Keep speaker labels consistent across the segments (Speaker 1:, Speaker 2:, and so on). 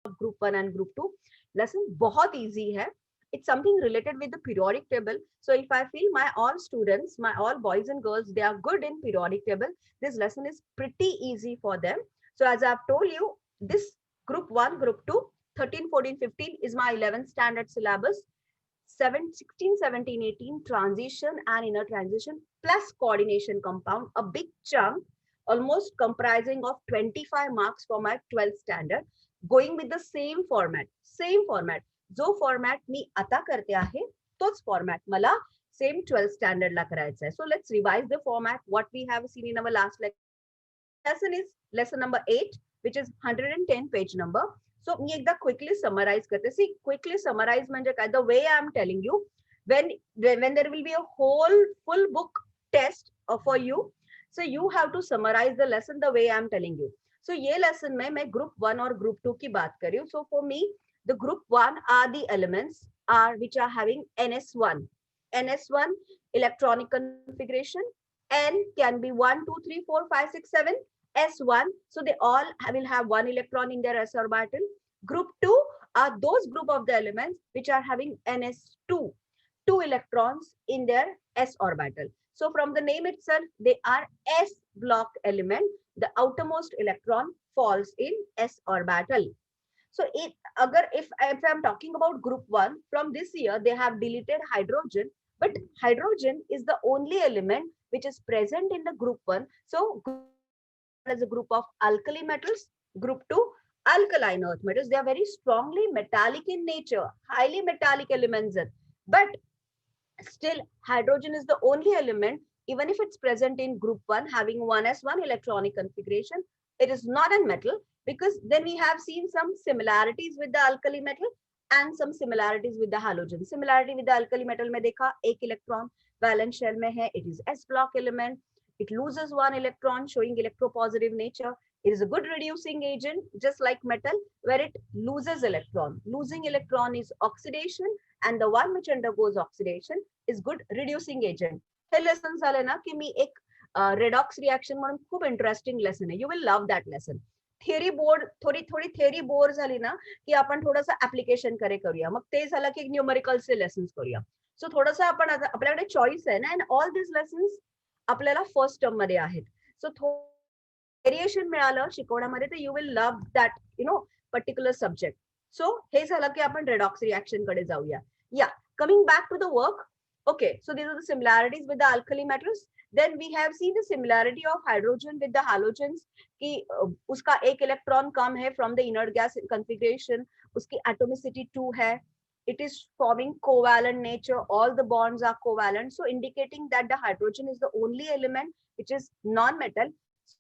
Speaker 1: group 1 and group 2 lesson बहुत easy है. It's something related with the periodic table. So if I feel my all students, my all boys and girls, they are good in periodic table, this lesson is pretty easy for them. So as I've told you, this group 1, group 2, 13, 14, 15 is my 11th standard syllabus. 7, 16, 17, 18 transition and inner transition plus coordination compound, a big chunk, almost comprising of 25 marks for my 12th standard, going with the same format. जो format मी आता करते आहे तोच format मला same 12th standard ला करायचा आहे. So let's revise the format what we have seen in our last lesson is lesson number 8, which is 110 page number. So मी एकदा quickly summarize करते. See, quickly summarize म्हणजे काय? The way I am telling you, when there will be a whole full book test for you, so you have to summarize the lesson the way I am telling you. So ये lesson में मैं group 1 और group 2 की बात कर रही हूँ. So for me, the group 1 are the elements are which are having NS1. NS1 electronic configuration. N can be 1, 2, 3, 4, 5, 6, 7. S1, so they all will have one electron in their s orbital. Group 2 are those group of the elements which are having NS2, 2 electrons in their s orbital. So from the name itself, they are s block element. The outermost electron falls in s orbital. So if I'm talking about group 1, from this year they have deleted hydrogen, but hydrogen is the only element which is present in the group 1. So as a group of alkali metals, group 2 alkaline earth metals. They are very strongly metallic in nature, highly metallic elements, but still hydrogen is the only element, even if it's present in group 1 having 1s1 electronic configuration, it is not a metal, because then we have seen some similarities with the alkali metal and some similarities with the halogen. Similarity with the alkali metal mein dekha, ek electron valence shell mein hai, it is s block element. It loses one electron, showing electropositive nature. It is a good reducing agent, just like metal, where it loses electron. Losing electron is oxidation, and the one which undergoes oxidation is good reducing agent. Hey lesson झाले ना की मी एक redox reaction म्हणून खूप interesting lesson आहे. You will love that lesson. Theory board थोडी theory bore झाली ना की आपण थोडंसं ऍप्लिकेशन करूया. मग ते झालं की न्यूमेरिकलचे लेसन्स करूया. सो थोडंसं आपण आपल्याकडे चॉईस आहे ना, अँड ऑल दिस लेसन्स आपल्याला फर्स्ट टर्म मध्ये आहेत. सो व्हेरिएशन मिळालं शिकवण्यामध्ये तर you will love that particular subject. So हे झालं की आपण रेडॉक्स रिएक्शन कडे जाऊया. या coming back to the work. Okay, so these are the similarities with the alkali metals. Then we have seen the similarity of hydrogen with the halogens कि उसका एक इलेक्ट्रॉन कम है from the inert gas configuration, उसकी atomicity 2 है. It is forming covalent nature. All the bonds are covalent, so indicating that the hydrogen is the only element which is non-metal.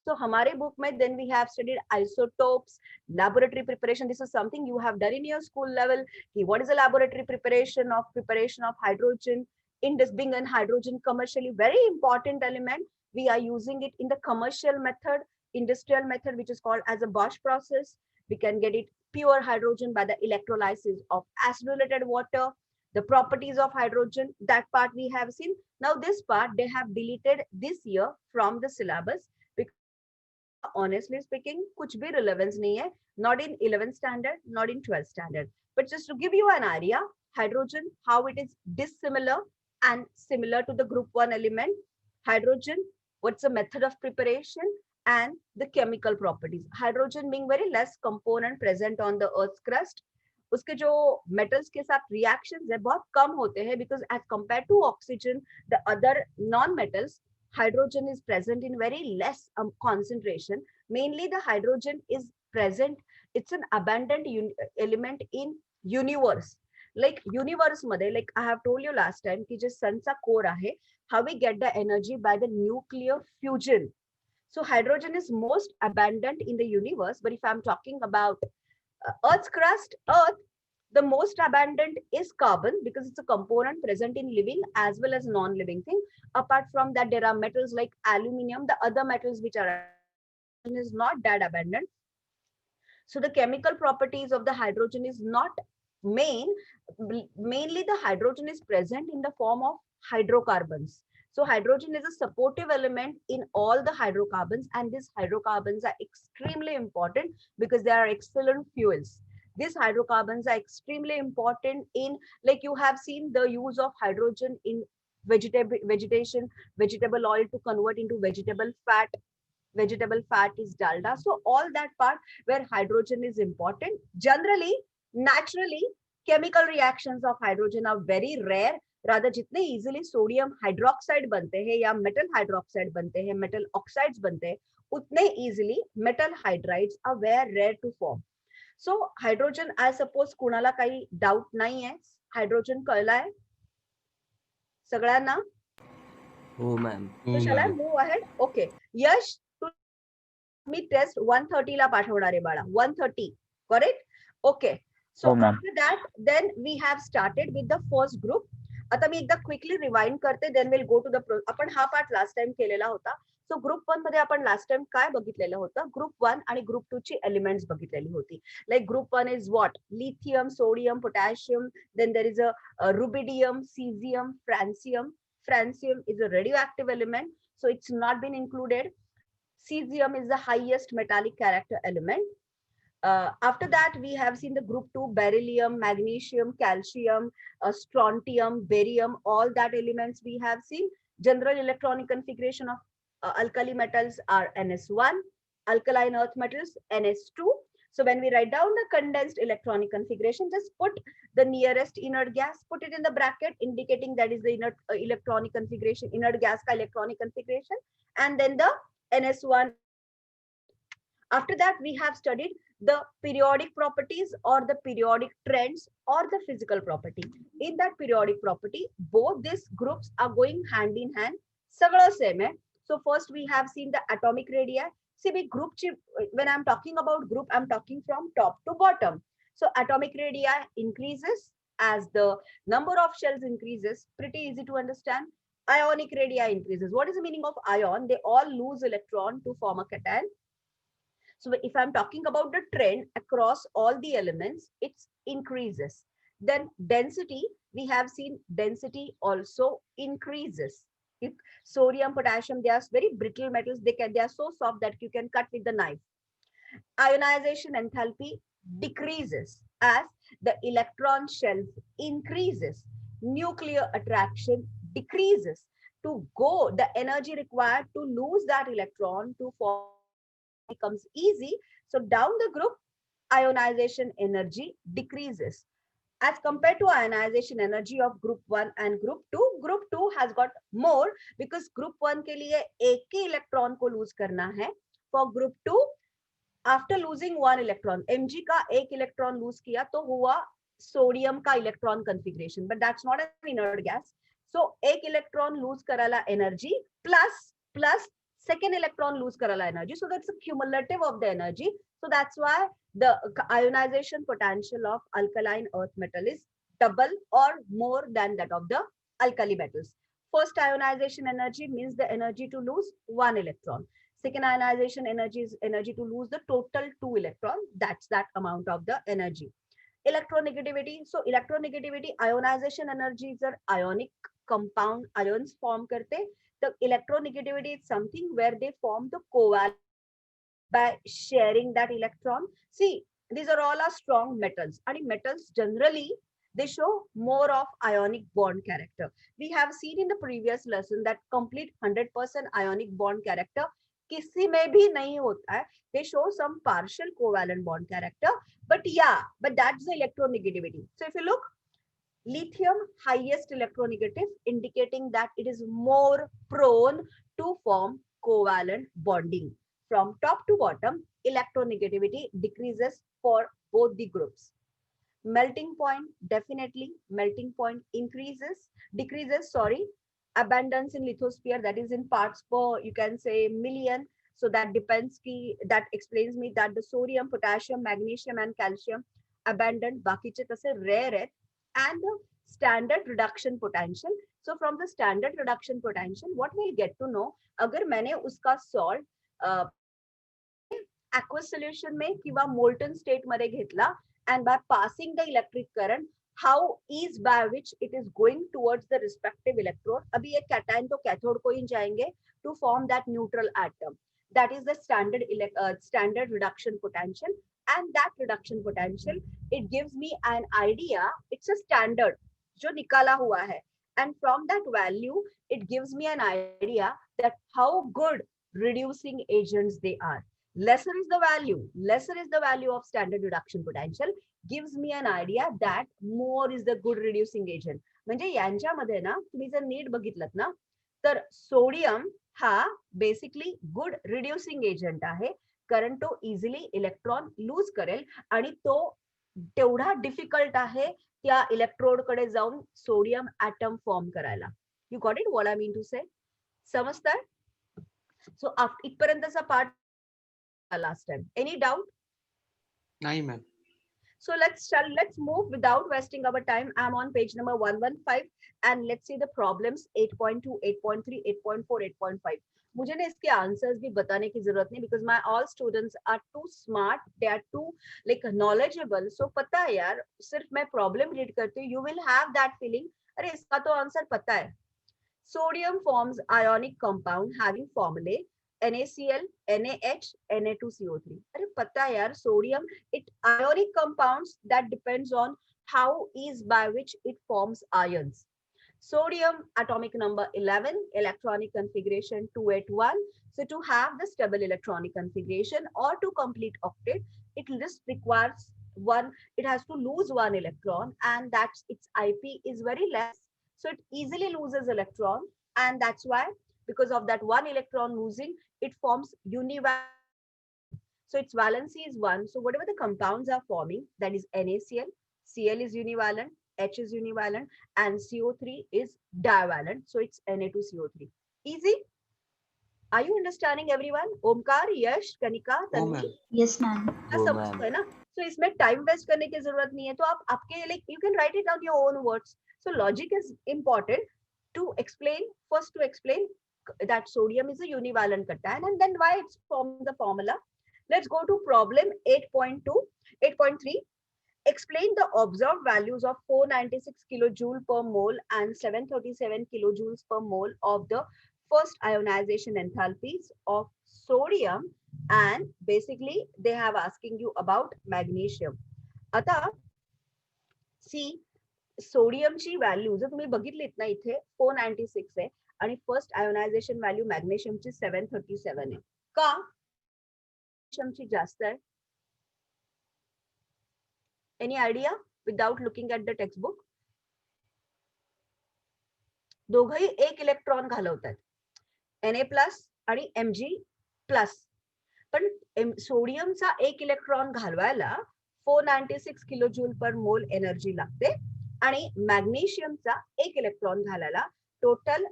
Speaker 1: So हमारे book में then we have studied isotopes, laboratory preparation. This is something you have done in your school level. What is the laboratory preparation of hydrogen? In this being an hydrogen commercially very important element, we are using it in the commercial method, industrial method, which is called as a Bosch process. We can get it pure hydrogen by the electrolysis of acidulated water. The properties of hydrogen, that part we have seen. Now this part they have deleted this year from the syllabus because honestly speaking kuch bhi relevance nahi hai, not in 11th standard, not in 12th standard. But just to give you an idea, hydrogen, how it is dissimilar and similar to the group 1 element. Hydrogen, what's the method of preparation and the chemical properties. Hydrogen being very less component present on the earth's crust, उसके जो metals के साथ reactions है बहुत कम होते हैं, because as compared to oxygen, the other non-metals, hydrogen is present in very less concentration. Mainly the hydrogen is present, it's an abundant element in universe. Like universe मध्ये, like I have told you last time कि जे sunचा core आहे, how we get the energy by the nuclear fusion. So hydrogen is most abundant in the universe, but if I'm talking about Earth's crust, Earth, the most abundant is carbon because it's a component present in living as well as non-living thing. Apart from that, there are metals like aluminium, the other metals which are is not that abundant. So the chemical properties of the hydrogen is not mainly the hydrogen is present in the form of hydrocarbons. So hydrogen is a supportive element in all the hydrocarbons, and these hydrocarbons are extremely important because they are excellent fuels. These hydrocarbons are extremely important in, like you have seen the use of hydrogen in vegetable oil to convert into vegetable fat. Vegetable fat is dalda. So all that part where hydrogen is important. Generally, naturally, chemical reactions of hydrogen are very rare. Rather जितने easily sodium hydroxide बनते हैं या metal hydroxide बनते हैं, metal oxides बनते हैं, उतने easily metal hydrides are very rare to form. So hydrogen, I suppose कुणाला काही doubt नाही आहे. Hydrogen कळलाय सगळ्यांना?
Speaker 2: हो ma'am.
Speaker 1: So shall I move ahead? Okay. Yash, मी टेस्ट 130 ला पाठवणार आहे बाळा. 130 correct. Okay. So after that then we have started with the first group. आता मी एकदा क्विकली रिवाइंड करते, then will go to the, आपण हा पार्ट लास्ट टाइम केलेला होता. सो ग्रुप 1 मध्ये आपण लास्ट टाइम काय बघितलेलं होतं, ग्रुप 1 आणि ग्रुप 2 ची एलिमेंट्स बघितलेली होती. Like group 1 is what, lithium, sodium, potassium, then there is a rubidium, caesium, francium. Francium is a radioactive element, so it's not been included. Cesium is the highest metallic character element. After that, we have seen the group 2, beryllium, magnesium, calcium, strontium, barium, all that elements we have seen. General electronic configuration of alkali metals are NS1, alkaline earth metals NS2. So when we write down the condensed electronic configuration, just put the nearest inert gas, put it in the bracket, indicating that is the inert electronic configuration, inert gas ka electronic configuration, and then the NS1. After that, we have studied the periodic properties or the periodic trends or the physical property. In that periodic property, both these groups are going hand in hand. Sagla same hai. So first we have seen the atomic radii. See, we group chip, when I'm talking about group, I'm talking from top to bottom. So atomic radii increases as the number of shells increases. Pretty easy to understand. Ionic radii increases. What is the meaning of ion? They all lose electron to form a cation. So if I'm talking about the trend across all the elements, it increases. Then density, we have seen density also increases. If sodium, potassium, they are very brittle metals, they are so soft that you can cut with the knife. Ionization enthalpy decreases as the electron shells increases. Nuclear attraction decreases. To go, the energy required to lose that electron to form becomes easy. So down the group, ionization energy decreases. As compared to ionization energy of group 1 and group 2 has got more because group 1 के लिए एक ही electron को loose करना है. For group 2, after losing one electron, Mg का एक electron lose किया तो हुआ सोडियम का electron configuration, but that's not an inert gas. So एक इलेक्ट्रॉन लूज कराला energy plus second electron lose karala energy. So that's a cumulative of the energy. So that's why the ionization potential of alkaline earth metal is double or more than that of the alkali metals. First ionization energy means the energy to lose one electron. Second ionization energy is energy to lose the total 2 electron. That's that amount of the energy. Electronegativity. So electronegativity, ionization energy is an ionic compound, ions form karte. The electronegativity is something where they form the covalent by sharing that electron. See, these are all are strong metals, and metals generally they show more of ionic bond character. We have seen in the previous lesson that complete 100% ionic bond character किसी में भी नहीं होता है. They show some partial covalent bond character, but yeah, but that's the electronegativity. So if you look, lithium highest electronegative, indicating that it is more prone to form covalent bonding. From top to bottom, electronegativity decreases for both the groups. Melting point, definitely melting point decreases, sorry. Abundance in lithosphere, that is in parts per, you can say, million. So that depends, that explains me that the sodium, potassium, magnesium and calcium abundant, बाकीचे तसे rare है. And the standard reduction potential. So from the standard reduction potential, what we'll get to know, अगर मैंने उसका salt aqueous solution में किंवा molten state मध्ये घेतला, and by passing the electric current, how ease by which it is going towards the respective electrode. अभी एक cation तो cathode को ही जाएंगे to form that neutral atom. That is the standard reduction potential. and that reduction potential, it gives me an idea, it's a standard जो निकाला हुआ है, and from that value it gives me an idea that how good reducing agents they are. Lesser is the value, lesser is the value of standard reduction potential, gives me an idea that more is the good reducing agent. म्हणजे यांच्यामध्ये ना तुम्ही जर NEET बघितलं ना तर sodium हा basically good reducing agent आहे, कारण तो इझिली इलेक्ट्रॉन लूज करेल आणि तो तेवढा डिफिकल्ट आहे त्या इलेक्ट्रोड कडे जाऊन सोडियम ऍटम फॉर्म करायला. You got it what I mean to say? समजतंय? सो इथपर्यंतचा part last time. Any doubt?
Speaker 3: नाही ma'am.
Speaker 1: So let's move without wasting our time. I'm on page number 115 and let's see the problems 8.2, 8.3, 8.4, 8.5. मुझे ना इसके answers भी बताने की जरूरत नहीं because my all students are too smart, they are too like knowledgeable. So पता है यार, सिर्फ मैं प्रॉब्लम रीड करती हूँ, you will have that feeling, अरे इसका तो आंसर पता है. Sodium forms ionic compound having formulae NaCl, NaH, Na2CO3. अरे पता है यार, sodium it ionic compounds that depends on how is by which it forms ions. Sodium atomic number 11, electronic configuration 281. So to have the stable electronic configuration or to complete octet, it just requires one, it has to lose one electron and that's its IP is very less. So it easily loses electron and that's why because of that one electron losing, it forms univalent. So its valency is 1. So whatever the compounds are forming, that is NaCl, Cl is univalent, H is univalent, and CO3 is divalent. So it's Na2CO3. Easy? Are you understanding everyone? Omkar, Yash, Kanika, Tanvi?
Speaker 4: Yes, ma'am.
Speaker 1: समझते हैं ना? So इसमें time waste करने की जरूरत नहीं है. तो आप आपके like you can write it down your own words. So logic is important to explain. First to explain that sodium is a univalent cation and then why it's from the formula. Let's go to problem 8.2, 8.3. Explain the observed values of 496 kilojoule per mole and 737 kilojoules per mole of the first ionization enthalpies of sodium, and basically they have asking you about magnesium. आता सी सोडियमची value जर तुम्ही बघितलीत ना इथे 496 आहे आणि first ionization value मॅग्नेशियमची 737 आहे. का मॅग्नेशियमची जास्त आहे? Any idea without looking at the text book? दोघही एक इलेक्ट्रॉन घालवतात, Na+ आणि Mg+. पण सोडियमचा एक इलेक्ट्रॉन घालवायला 496 किलोजूल पर मोल एनर्जी लागते आणि मॅग्नेशियमचा एक इलेक्ट्रॉन घालायला total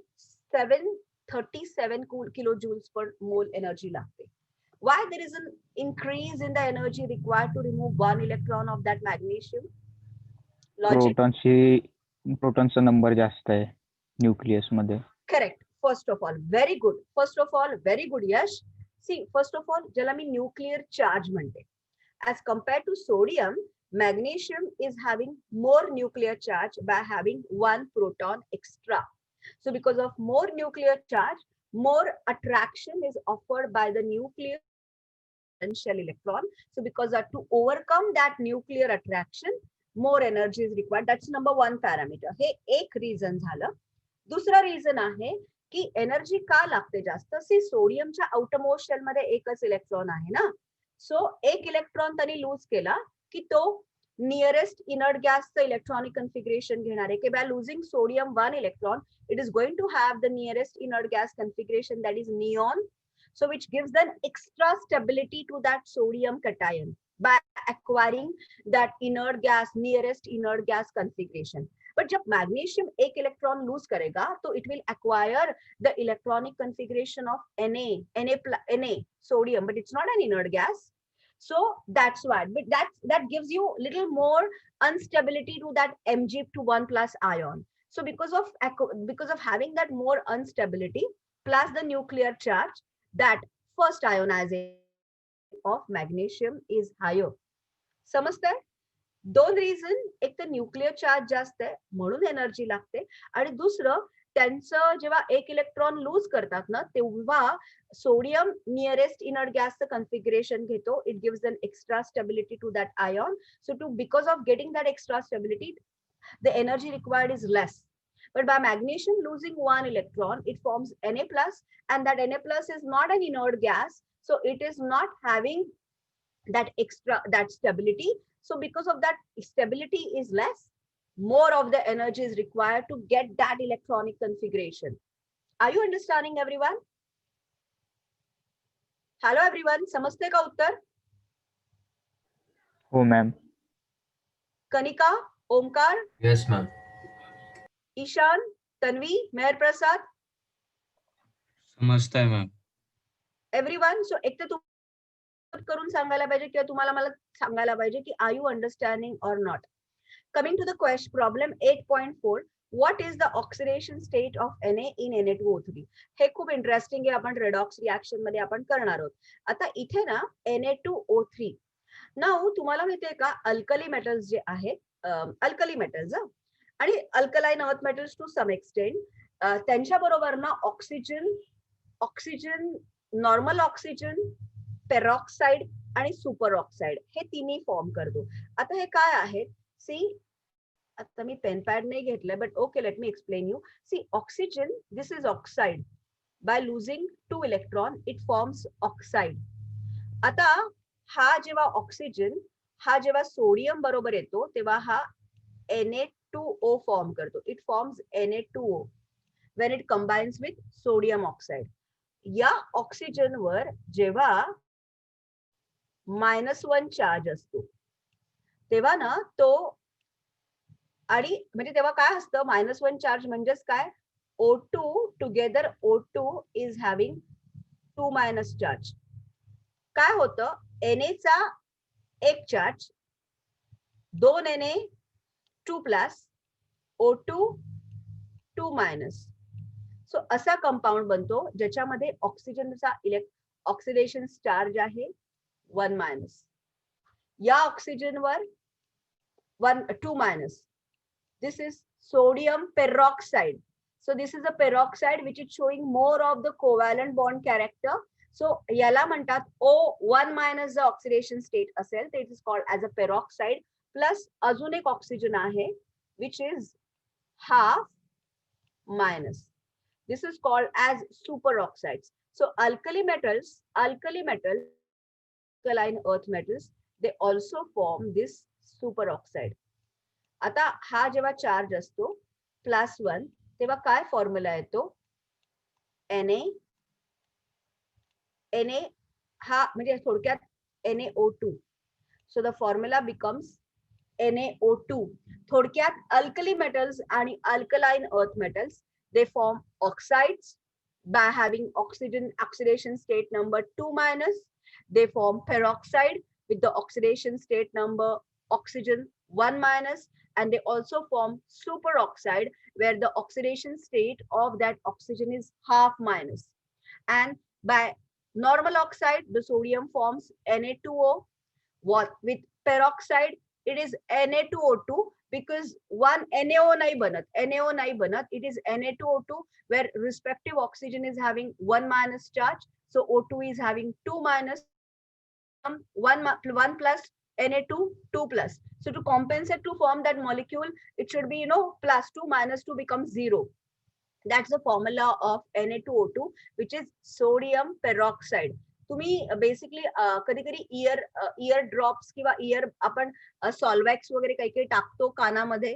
Speaker 1: 737 kilojoules per mole energy लागते. Why there is an increase in the energy required to remove one electron of that magnesium? Logic?
Speaker 5: प्रोटॉनचा नंबर जास्त आहे न्यूक्लियस मध्ये.
Speaker 1: Correct. First of all, very good. First of all, very good, Yash. See, first of all, ज्याला मी nuclear charge म्हणते. As compared to sodium, magnesium is having more nuclear charge by having one proton extra. So because of more nuclear charge, more attraction is offered by the nuclear potential electron. So because to overcome that nuclear attraction, more energy is required. That's number one parameter. हे एक reason झालं. दुसरा reason आहे की energy का लागते जास्त? सी सोडियमच्या outermost shell मध्ये एकच इलेक्ट्रॉन आहे ना, सो एक इलेक्ट्रॉन त्यांनी लूज केला की तो नियरेस्ट इनर्ट गॅसचं इलेक्ट्रॉनिक कन्फिगरेशन घेणार आहे. की by losing sodium one electron it is going to have the nearest inert gas configuration that is neon, so which gives then extra stability to that sodium cation by acquiring that inert gas, nearest inert gas configuration. But जब magnesium एक electron lose करेगा तो it will acquire the electronic configuration of Na sodium, but it's not an inert gas. So that's why, but that gives you little more instability to that Mg+1 ion. So because of having that more instability plus the nuclear charge, that first ionization of magnesium is higher. समजतंय? दोन reason, एक तर nuclear charge जास्त आहे म्हणून energy लागते आणि दुसरं त्यांचं जेव्हा एक इलेक्ट्रॉन लूज करतात ना, तेव्हा सोडियम नियरेस्ट इनर्ट गॅसचं कन्फिगरेशन घेतो. It gives an extra stability to that ion. So to because of getting that extra stability, the energy required is less. But by magnesium losing one electron, it forms Na plus, and that Na plus is not an inert gas, so it is not having that stability. So because of that, stability is less. More of the energy is required to get that electronic configuration. Are you understanding, everyone? Hello, everyone. समजते का उत्तर?
Speaker 5: हो ma'am.
Speaker 1: Kanika, Omkar,
Speaker 2: Yes, ma'am.
Speaker 1: Ishan, Tanvi, Mehar Prasad,
Speaker 2: समजताय ma'am.
Speaker 1: Everyone. So एक तर तुम्ही करून सांगायला पाहिजे किंवा तुम्हाला मला सांगायला पाहिजे की are you understanding or not. Coming to the question problem 8.4, what is the oxidation state of Na in Na2O3. हे खूप इंटरेस्टिंग आहे. आपण रेडॉक्स रिएक्शन मध्ये आपण करणार आहोत. आता इथे ना Na2O3, नाउ तुम्हाला माहितीये का अल्कली मेटल्स जे आहेत, अल्कली मेटल्स आणि alkaline earth metals to some extent, त्यांच्या बरोबर ना ऑक्सिजन, नॉर्मल ऑक्सिजन, पेरॉक्साइड आणि सुपर ऑक्साइड हे तिन्ही फॉर्म करतो. आता हे काय आहे, सी, आता मी पेन पॅड नाही घेतलंय, but okay, let me explain you. See, oxygen, this is oxide. By losing 2 electron it forms oxide. आता हा जेव्हा ऑक्सिजन, हा जेव्हा सोडियम बरोबर येतो तेव्हा हा Na2O फॉर्म करतो. It forms Na2O when it combines with sodium oxide. या ऑक्सिजनवर जेव्हा -1 चार्ज असतो तेव्हा ना तो, आणि म्हणजे तेव्हा काय असतं, -1 चार्ज म्हणजेच काय, O2 together O2 is having 2- charge. काय होतं, Na चा 1 चार्ज, 2 Na 2+, O2 2-. सो असा कंपाऊंड बनतो ज्याच्यामध्ये ऑक्सिजनचा ऑक्सिडेशन चार्ज आहे 1-. या ऑक्सिजनवर 2-. This is sodium peroxide. So this is a peroxide which is showing more of the covalent bond character. So याला म्हणतात O1- the oxidation state असेल तर it is called as a peroxide. Plus अजून एक oxygen आहे which is half-. This is called as superoxides. So alkali metals, alkaline earth metals, they also form this superoxide. आता हा जेव्हा charge असतो +1 तेव्हा काय फॉर्म्युला येतो, Na हा म्हणजे थोडक्यात NaO2. So the formula becomes NaO2. थोडक्यात अल्कली मेटल्स आणि alkaline earth metals, they form oxides by having oxidation state number 2-. They form peroxide with the oxidation state number oxygen 1-. And they also form superoxide where the oxidation state of that oxygen is half-. And by normal oxide, the sodium forms Na2O. What with peroxide, it is Na2O2 because one NaO nahi banat. It is Na2O2 where respective oxygen is having 1- charge. So O2 is having 2-. 1 plus Na2 2+. So to compensate to form that molecule, it should be +2 -2 becomes 0. That's the formula of Na2O2, which is sodium peroxide. तुम्ही basically कधी कधी year drops किंवा year आपण सॉल्वॅक्स वगैरे काही काही टाकतो कानामध्ये,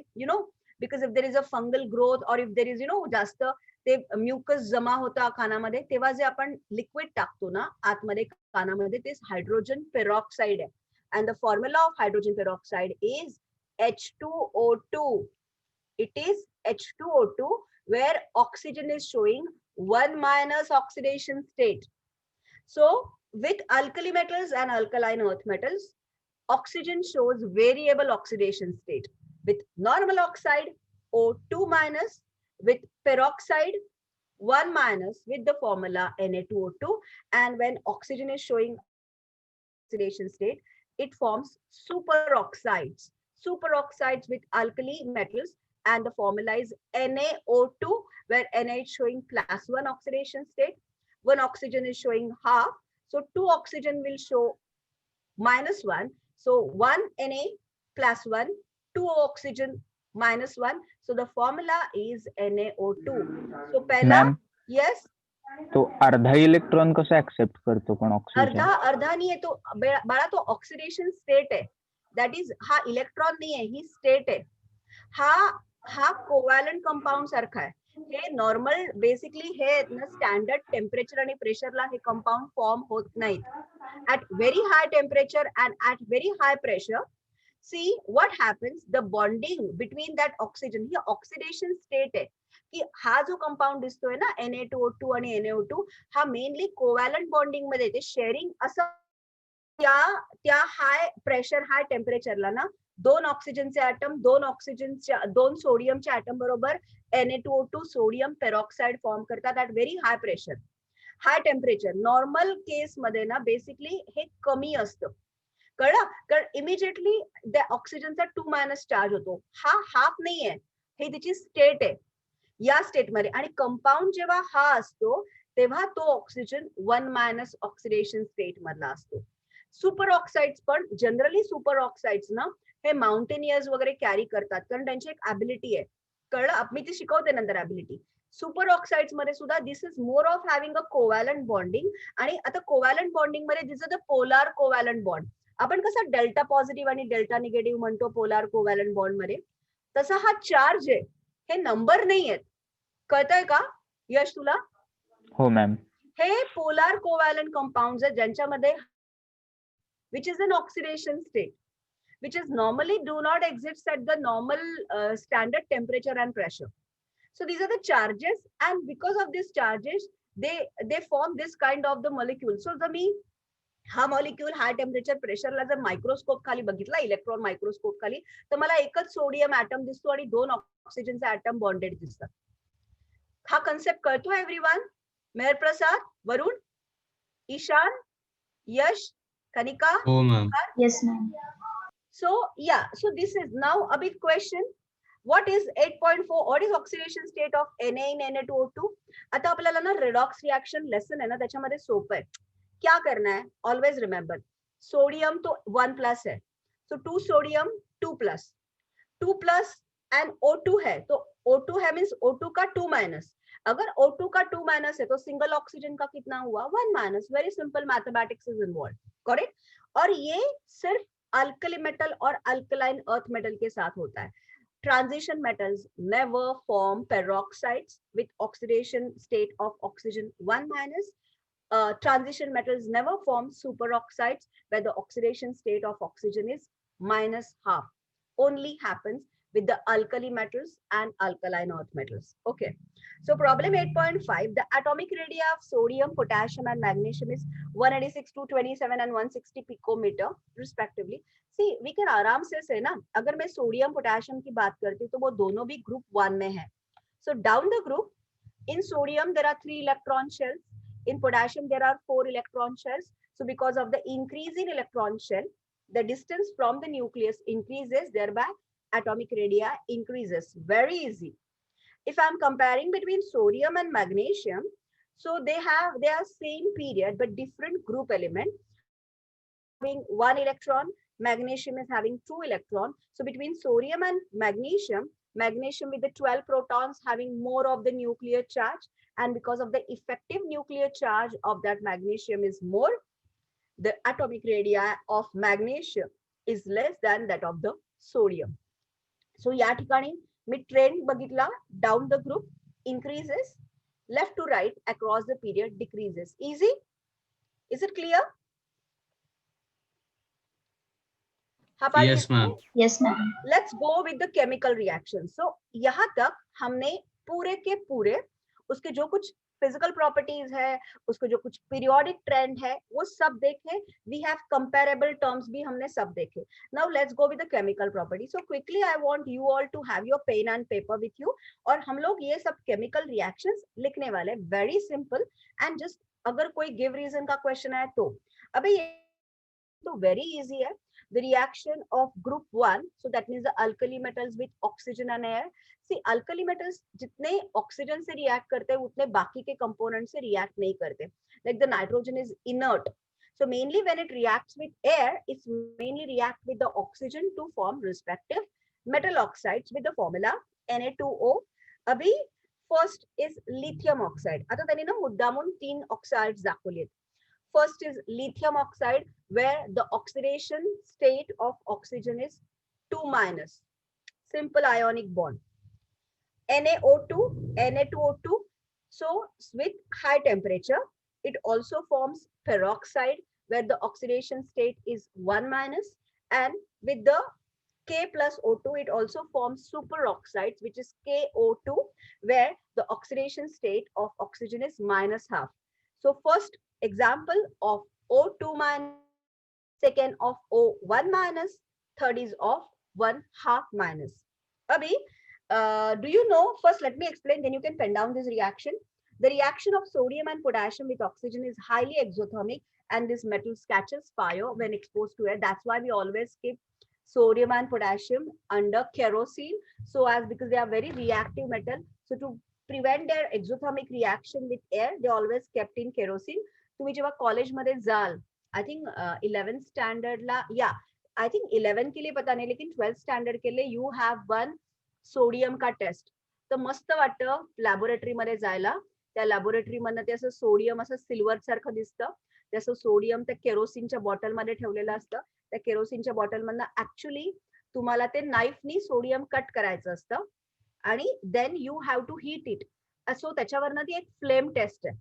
Speaker 1: because if there is a fungal growth और इफ देर इज जास्त ते म्युकस जमा होता कानामध्ये, तेव्हा जे आपण लिक्विड टाकतो ना आतमध्ये कानामध्ये, ते हायड्रोजन पेरॉक्साइड आहे. And the formula of hydrogen peroxide is H2O2. It is H2O2 where oxygen is showing 1- oxidation state. So with alkali metals and alkaline earth metals, oxygen shows variable oxidation state. With normal oxide, O2-. With peroxide, 1- with the formula Na2O2. And when oxygen is showing oxidation state, it forms superoxides with alkali metals, and the formula is NaO2 where Na is showing +1 oxidation state, one oxygen is showing half, so two oxygen will show -1. So 1 Na +1, 2 oxygen -1. So the formula is NaO2. So पहला,
Speaker 5: ma'am
Speaker 1: yes,
Speaker 5: तो अर्धा electron कसं accept करतो पण oxygen?
Speaker 1: अर्धा नहीं है तो बाळा तो ऑक्सिडेशन स्टेट है, दॅट इज हा इलेक्ट्रॉन नाही आहे, ही स्टेट आहे. हा कोव्हॅलंट कंपाऊंड सारखा आहे. हे नॉर्मल बेसिकली हे ना स्टँडर्ड टेम्परेचर आणि प्रेशरला हे कंपाऊंड फॉर्म होत नाहीत. At very high temperature and at very high pressure, see what happens, the bonding between that oxygen, he oxidation state आहे की हा जो कंपाऊंड दिसतोय ना Na2O2 आणि NaO2, हा मेनली कोव्हॅलंट बॉन्डिंग मध्ये येते, शेअरिंग असं त्या हाय प्रेशर हाय टेम्परेचरला ना दोन ऑक्सिजनचे ऍटम दोन सोडियमचे ऍटम बरोबर Na2O2 सोडियम पेरॉक्साइड फॉर्म करतात at very high pressure high temperature. Normal case मध्ये ना बेसिकली हे कमी असतं, कळलं? कारण इमिजिएटली त्या ऑक्सिजनचा 2- चार्ज होतो. हा हाफ नाहीये, हे तिची स्टेट आहे या स्टेटमध्ये. आणि कंपाऊंड जेव्हा हा असतो तेव्हा तो ऑक्सिजन 1- ऑक्सिडेशन स्टेट मधला असतो. सुपर ऑक्साइड्स पण जनरली सुपर ऑक्साइड्स ना हे माउंटेनियर्स वगैरे कॅरी करतात, कारण त्यांची एक ॲबिलिटी आहे, कळलं? मी ती शिकवते नंतर ॲबिलिटी. सुपर ऑक्साइड्स मध्ये सुद्धा this is more of having a covalent bonding. आणि आता कोव्हॅलंट बॉन्डिंग मध्ये this is the polar covalent bond. आपण कसं डेल्टा पॉझिटिव्ह आणि डेल्टा निगेटिव्ह म्हणतो पोलार कोव्हॅलंट बॉन्ड मध्ये, तसा हा चार्ज आहे, हे नंबर नाही आहेत. कळतंय का यश तुला?
Speaker 5: हो मॅम.
Speaker 1: हे पोलार कोव्हॅलंट कंपाऊंड्स आहेत ज्यांच्यामध्ये which is an oxidation state, which is normally do not exist at the normal standard temperature and pressure. So these are the charges, and because of these charges they form this kind of the molecule. So जर मी हा molecule high temperature प्रेशरला जर microscope खाली बघितला, electron microscope खाली, तर मला एकच sodium atom दिसतो आणि दोन ऑक्सिजनचे ऍटम बॉन्डेड दिसतात. हा कन्सेप्ट कळतो everyone? Mehar Prasad, Varun, Ishan, Yash, Kanika?
Speaker 3: Oh, ma'am.
Speaker 4: Yes, ma'am.
Speaker 1: So yeah, so this is now a big question. What is 8.4? What is oxidation state of Na in Na2O2? आता आपल्याला ना redox reaction lesson आहे ना, त्याच्यामध्ये सोपं आहे. क्या करना है? ऑलवेज रिमेंबर, सोडियम तो 1+ है, so 2 सोडियम 2+, 2+ एंड O2 है, तो O2 है मीन्स O2 का 2-. अगर O2 का 2- है तो सिंगल ऑक्सीजन का कितना हुआ? 1-. Very simple mathematics is involve, correct? और ये सिर्फ अल्कली मेटल और अल्कलाइन अर्थ मेटल के साथ होता है. Transition metals never form peroxides with oxidation state of oxygen 1-. Transition metals never form superoxides where the oxidation state of oxygen is -half. Only happens with the alkali metals and alkaline earth metals. Okay. So problem 8.5, the atomic radii of sodium, potassium and magnesium is 186, 227 and 160 picometer respectively. See, we can आराम से say ना, अगर मैं sodium potassium की बात करती हूँ तो वो दोनों भी ग्रुप 1 में है. So down the group, in sodium there are 3 electron shells, in potassium there are 4 electron shells. So because of the increase in electron shell, the distance from the nucleus increases, thereby atomic radii increases. Very easy. If I'm comparing between sodium and magnesium, so they are same period but different group element. Having 1 electron, magnesium is having 2 electron. So between sodium and magnesium with the 12 protons having more of the nuclear charge, and because of the effective nuclear charge of that magnesium is more, the atomic radii of magnesium is less than that of the sodium. So या ठिकाणी मी trend बघितला, down the group increases, left to right across the period decreases. Easy? Is it clear?
Speaker 3: Yes, ma'am.
Speaker 4: Yes, ma'am.
Speaker 1: Let's go with the chemical reaction. So यहाँ तक हमने पूरे के पूरे उसके जो कुछ फिजिकल प्रॉपर्टीज है, उसको जो कुछ पीरियोडिक ट्रेंड है, वो सब देखे. वी हैव कंपेरेबल टर्म्स भी हमने सब देखे. Now let's go with the chemical property. So quickly I want you all to have your pen and paper with you, और हम लोग ये सब केमिकल रिएक्शंस लिखने वाले. वेरी सिंपल एंड जस्ट अगर कोई गिव रीजन का क्वेश्चन है तो अभी ये तो वेरी इजी है. the reaction of group 1, so that means the alkali metals with oxygen and air. See, alkali metals जितने oxygen से react करते हैं उतने बाकी के components से react नहीं करते. Like the nitrogen is inert. So mainly when it reacts with air, it's mainly react with the oxygen to form respective metal oxides with the formula Na2O. अभी first is lithium oxide. आता त्यांनी ना मुद्दामून 3 oxides दाखवलेत. First is lithium oxide, where the oxidation state of oxygen is 2-, simple ionic bond. NaO2, Na2O2. So with high temperature, it also forms peroxide, where the oxidation state is 1-, and with the K plus O2, it also forms superoxides, which is KO2, where the oxidation state of oxygen is -half. So first example of O2 minus, second of O1 minus, third is of 1/2 minus. Abhi, do you know, first let me explain, then you can pen down this reaction. The reaction of sodium and potassium with oxygen is highly exothermic, and this metal catches fire when exposed to air. That's why we always keep sodium and potassium under kerosene, so as because they are very reactive metal. So to prevent their exothermic reaction with air, they always kept in kerosene. तुम्ही जेव्हा कॉलेजमध्ये जाल, I think 11th स्टँडर्डला, या I think 11 के लिए पता नहीं, लेकिन 12th स्टँडर्ड के लिए यू हॅव वन सोडियम का टेस्ट. तर मस्त वाटतं लॅबोरेटरी मध्ये जायला. त्या लॅबोरेटरी मधनं ते असं सोडियम असं सिल्वर सारखं दिसतं. त्याचं सोडियम त्या केरोसिनच्या बॉटल मध्ये ठेवलेलं असतं. त्या केरोसिनच्या बॉटल मधनं ऍक्च्युली तुम्हाला ते नाईफनी सोडियम कट करायचं असतं आणि then you have to heat it. So त्याच्यावरनं ती एक फ्लेम टेस्ट आहे.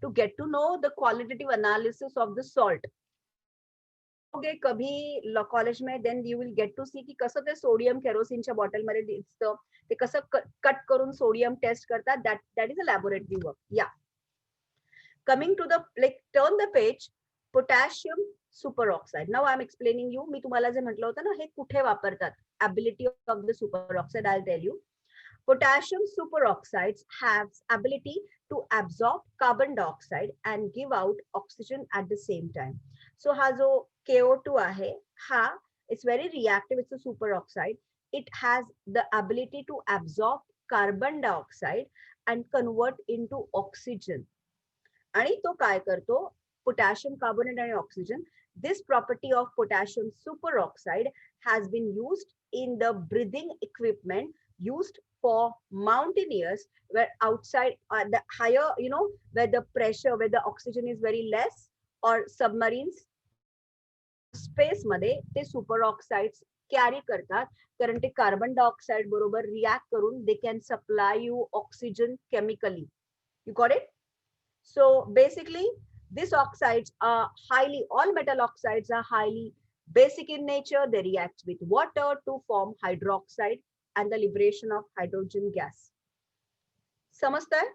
Speaker 1: To get to know the qualitative analysis of the salt. Okay, कभी कॉलेज में, then you will get to see की कसं ते सोडियम केरोसिनच्या बॉटल मध्ये दिसतं, ते कसं कट करून सोडियम टेस्ट करतात. that is a laboratory work. Yeah. Coming to the, like, turn the page, potassium superoxide. Now I am explaining you. मी तुम्हाला जे म्हटलं होतं ना, हे कुठे वापरतात, ability of the superoxide, I'll tell you. Potassium superoxides have ability to absorb carbon dioxide and give out oxygen at the same time. So हा जो KO2 आहे, हा it's very reactive, it's a superoxide. It has the ability to absorb carbon dioxide and convert into oxygen. आणि तो काय करतो, potassium carbonate and oxygen. This property of potassium superoxide has been used in the breathing equipment used for mountaineers, where outside the higher, where the pressure, where the oxygen is very less, or submarines space मध्ये ते superoxides carry करतात, कारण ते carbon dioxide बरोबर react करून they can supply you oxygen chemically. You got it? So basically these oxides are highly, all metal oxides are highly basic in nature. They react with water to form hydroxide and the liberation of hydrogen gas. समजता है?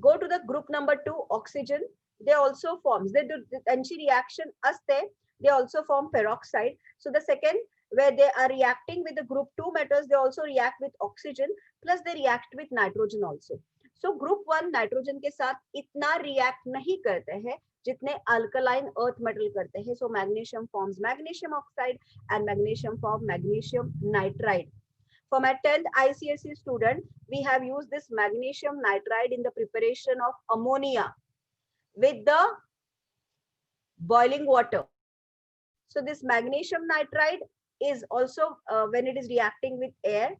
Speaker 1: Go to the group number 2, oxygen. They also forms, they do त्यांची reaction असते, they also form peroxide. So the second, where they are reacting with the group 2 metals, they also react with oxygen, plus they react with nitrogen also. So group 1 nitrogen के साथ इतना react नहीं करते हैं जितने alkaline earth metal करते हैं. So magnesium forms magnesium oxide and magnesium forms magnesium nitride. For my 10th ICSE student, we have used this magnesium nitride in the preparation of ammonia with the boiling water. So this magnesium nitride is also when it is reacting with air,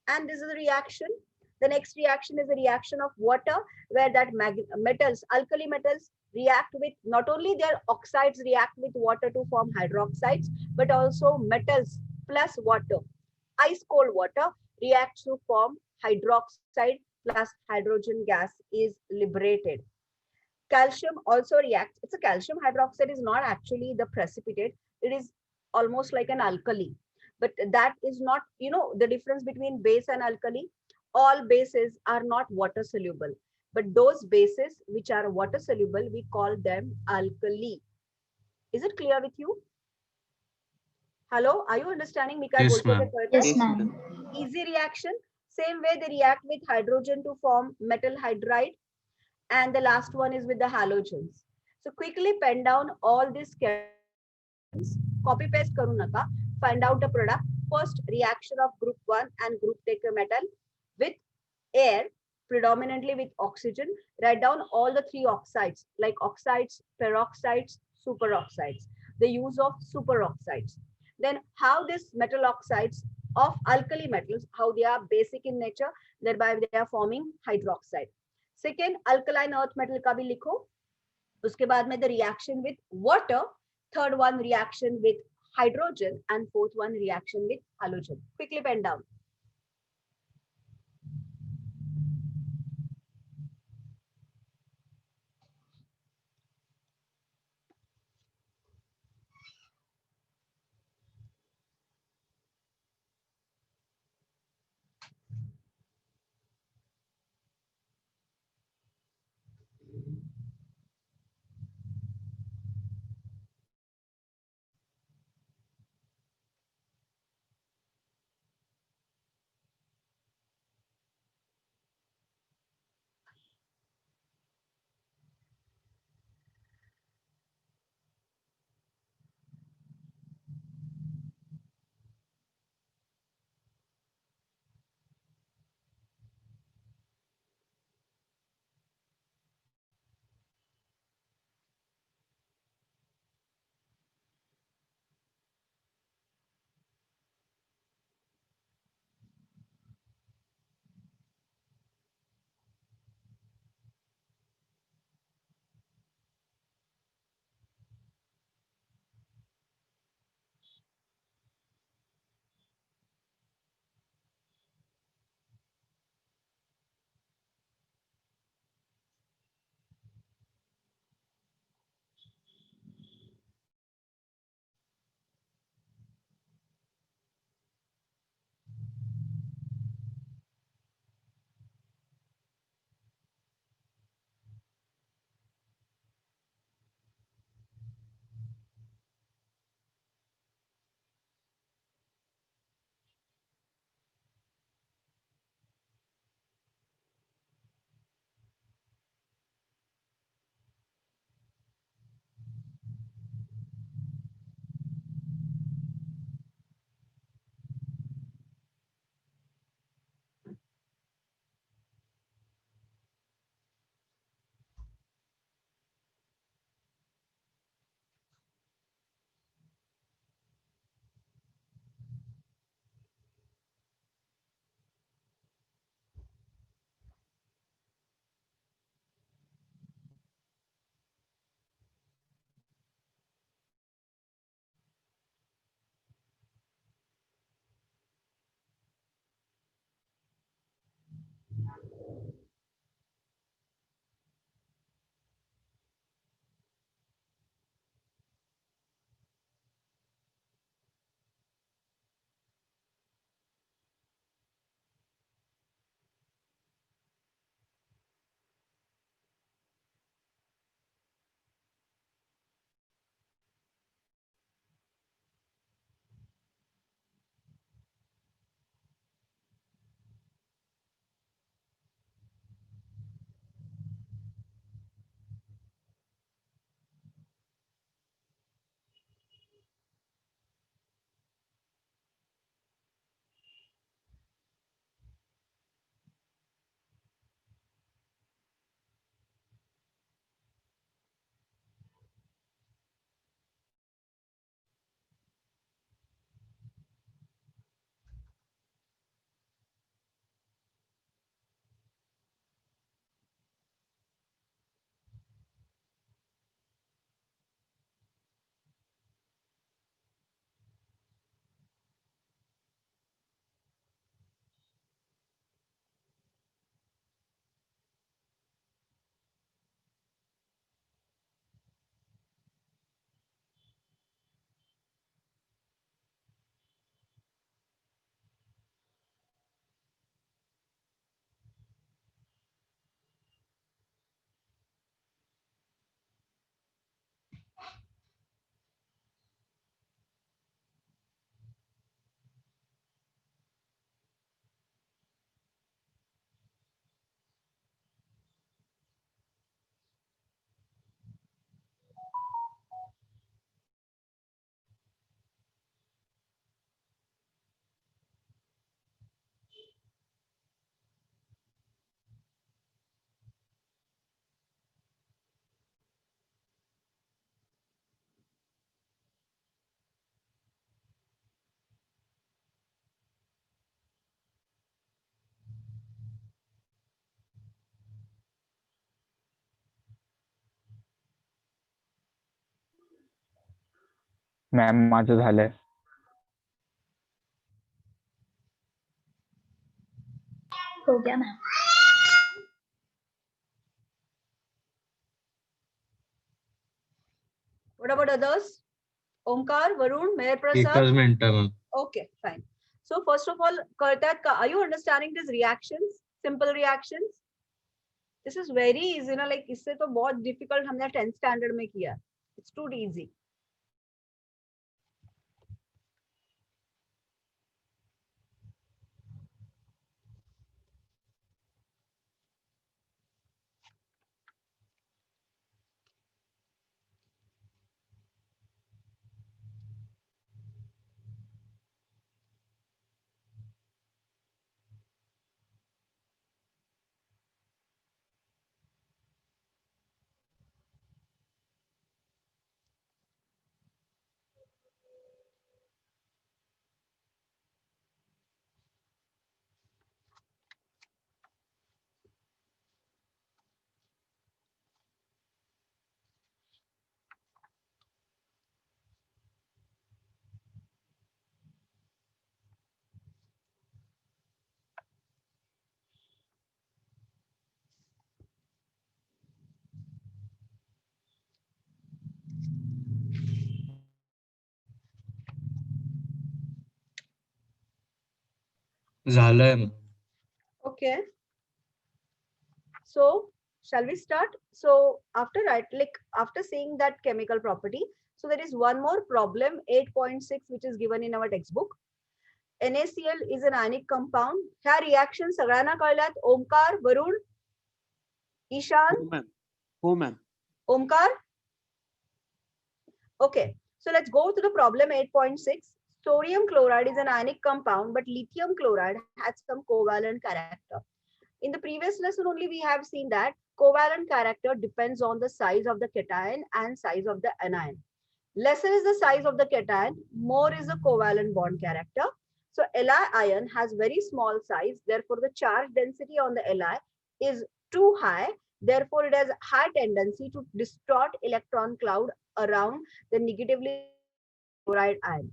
Speaker 1: and this is a reaction. The next reaction is a reaction of water, where that metals, alkali metals, react with, not only their oxides react with water to form hydroxides, but also metals plus water, ice cold water, reacts to form hydroxide plus hydrogen gas is liberated. Calcium also reacts. It's a calcium hydroxide is not actually the precipitate. It is almost like an alkali, but that is not, the difference between base and alkali. All bases are not water soluble, but those bases which are water soluble, we call them alkali. Is it clear with you? Hello, are you understanding me?
Speaker 3: Yes, ma'am.
Speaker 4: Yes, ma'am.
Speaker 1: Easy reaction. Same way they react with hydrogen to form metal hydride, and the last one is with the halogens. So quickly pen down all these chemicals. Copy paste करू नका. Find out the product. First reaction of group 1 and group take metal with air, predominantly with oxygen. Write down all the three oxides like oxides, peroxides, superoxides. The use of superoxides. Then how these metal oxides of alkali metals, how they are basic in nature, thereby they are forming hydroxide. Second, alkaline earth metal का भी लिखो. उसके बाद में the reaction with water. Third one, reaction with hydrogen, and fourth one, reaction with halogen. Quickly pen down.
Speaker 5: Ma'am माझं झालंय.
Speaker 4: हो गया ma'am.
Speaker 1: What about others? Omkar, Varun, Meher
Speaker 3: एकच
Speaker 1: Prasad?
Speaker 3: Minute ma'am.
Speaker 1: Okay, fine. So first of all, कळतात का? Are you understanding these reactions? Simple reactions? This is very easy, ना? Like इससे तो बहुत difficult हमने 10th standard में किया. It's too easy.
Speaker 3: झालंय ma'am.
Speaker 1: Okay. So shall we start? So after seeing that chemical property, so there is one more problem 8.6 which is given in our textbook. NaCl is an ionic compound. ह्या reaction सगळ्यांना कळल्यात? ओमकार, वरुण, ईशान,
Speaker 6: हो ma'am.
Speaker 1: Omkar? Okay, so let's go to the problem 8.6. Sodium chloride is an ionic compound, but lithium chloride has some covalent character. In the previous lesson only we have seen that covalent character depends on the size of the cation and size of the anion. Lesser is the size of the cation, more is the covalent bond character. So Li ion has very small size, therefore the charge density on the Li is too high, therefore it has high tendency to distort electron cloud around the negatively chloride ion.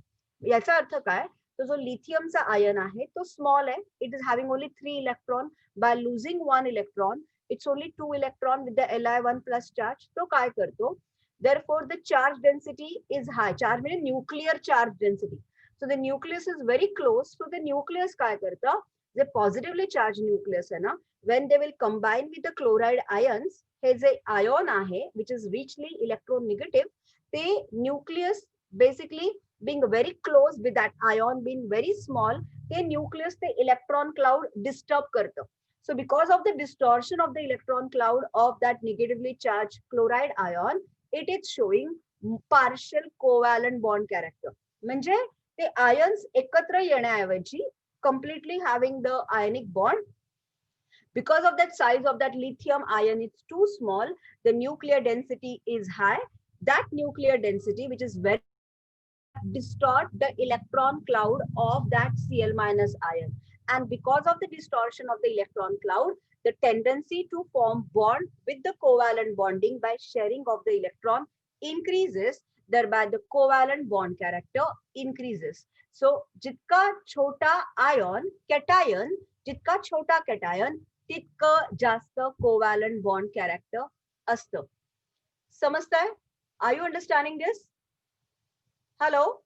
Speaker 1: याचा अर्थ काय? तो जो लिथियमचा ion आहे तो small आहे. It is having only 3 electron. By losing 1 electron it's only 2 electron with the Li1 plus charge. तो काय करतो? Therefore the charge density is high. Charge means nuclear charge density. So the nucleus is very close. So the nucleus काय करतं? जे positively charge nucleus आहे ना, when they will combine with the chloride ions, हे जे ion आहे which is richly electronegative, ते nucleus basically being very close with that ion being very small, the nucleus the electron cloud disturb करतं. So because of the distortion of the electron cloud of that negatively charged chloride ion, it is showing partial covalent bond character. म्हणजे ते ions एकत्र येण्याऐवजी completely having the ionic bond. Because of that size of that lithium ion is too small, the nuclear density is high. That nuclear density which is very distort the electron cloud of that Cl minus ion, and because of the distortion of the electron cloud, the tendency to form bond with the covalent bonding by sharing of the electron increases, thereby the covalent bond character increases. So जितका छोटा ion cation, जितका छोटा cation तितकं जास्त covalent bond character असतं. समजताय? Are you understanding this? Hello?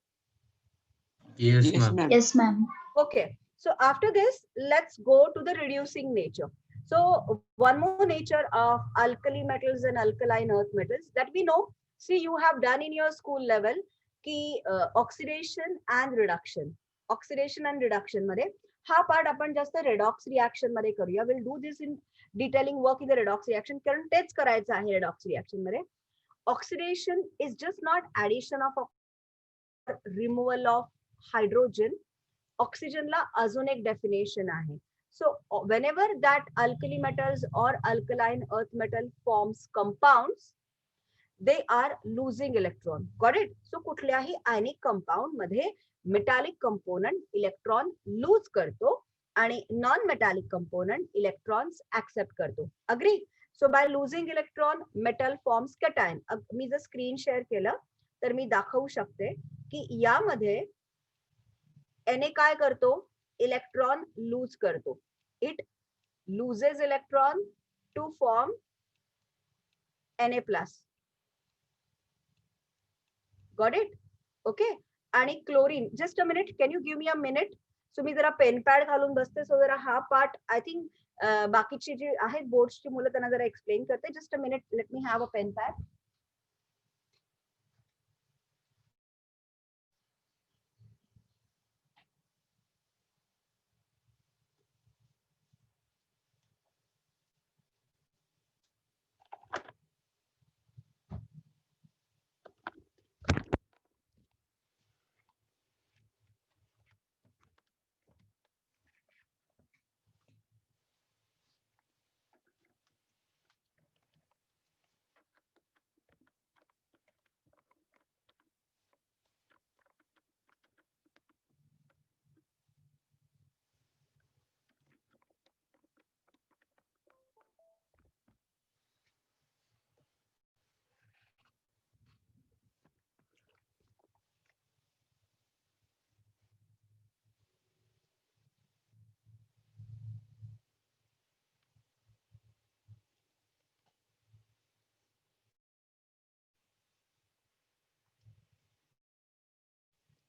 Speaker 3: Yes
Speaker 6: Yes
Speaker 3: ma'am.
Speaker 6: ma'am.
Speaker 4: Yes ma'am.
Speaker 1: Okay, so after this, let's go to the reducing nature. So one more nature of alkali metals and alkaline earth metals that we know. See, you have done in your school level की oxidation and reduction. Oxidation and reduction मध्ये हा part आपण जास्त redox reaction मध्ये करूया. We'll do this in detailing work in the redox reaction, कारण तेच करायचं आहे redox reaction मध्ये. Oxidation is just not addition of removal of hydrogen. Oxygen ला अजून एक definition आहे. So whenever that alkali metals or alkaline earth metal forms compounds, they are losing electron. Got it? So कुठल्याही ionic compound मध्ये metallic component electron lose करतो आणि non-metallic component electrons accept करतो. Agree? So by losing electron, metal forms cation. मी जर screen share केलं तर मी दाखवू शकते की यामध्ये Na काय करतो, इलेक्ट्रॉन लूज करतो. It loses electron to form Na+. Got it? Okay. आणि chlorine, just a minute, can you give me a minute? So मी जरा पेन पॅड घालून बसते, सो जरा हा पार्ट आय थिंक बाकीची जी आहेत बोर्ड्सची मुलं त्यांना जरा एक्सप्लेन करते. Just a minute, let me have a pen pad.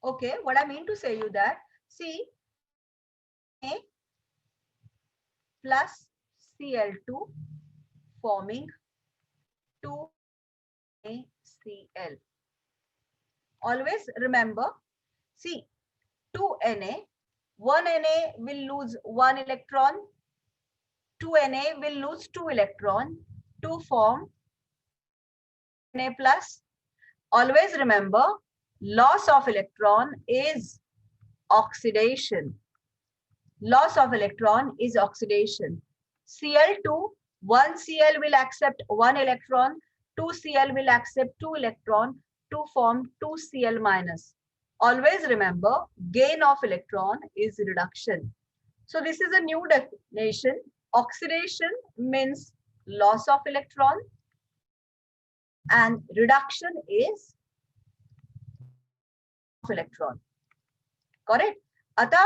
Speaker 1: Okay, what I mean to say you that, see, A plus Cl2 forming 2NaCl. Always remember, see, 2Na, 1Na will lose 1 electron, 2Na will lose 2 electron to form Na plus. Always remember, loss of electron is oxidation. Loss of electron is oxidation. Cl2, 1 Cl will accept 1 electron, 2 Cl will accept 2 electron to form 2 Cl minus. Always remember, gain of electron is reduction. So this is a new definition. Oxidation means loss of electron and reduction is of electron. Correct? Ata,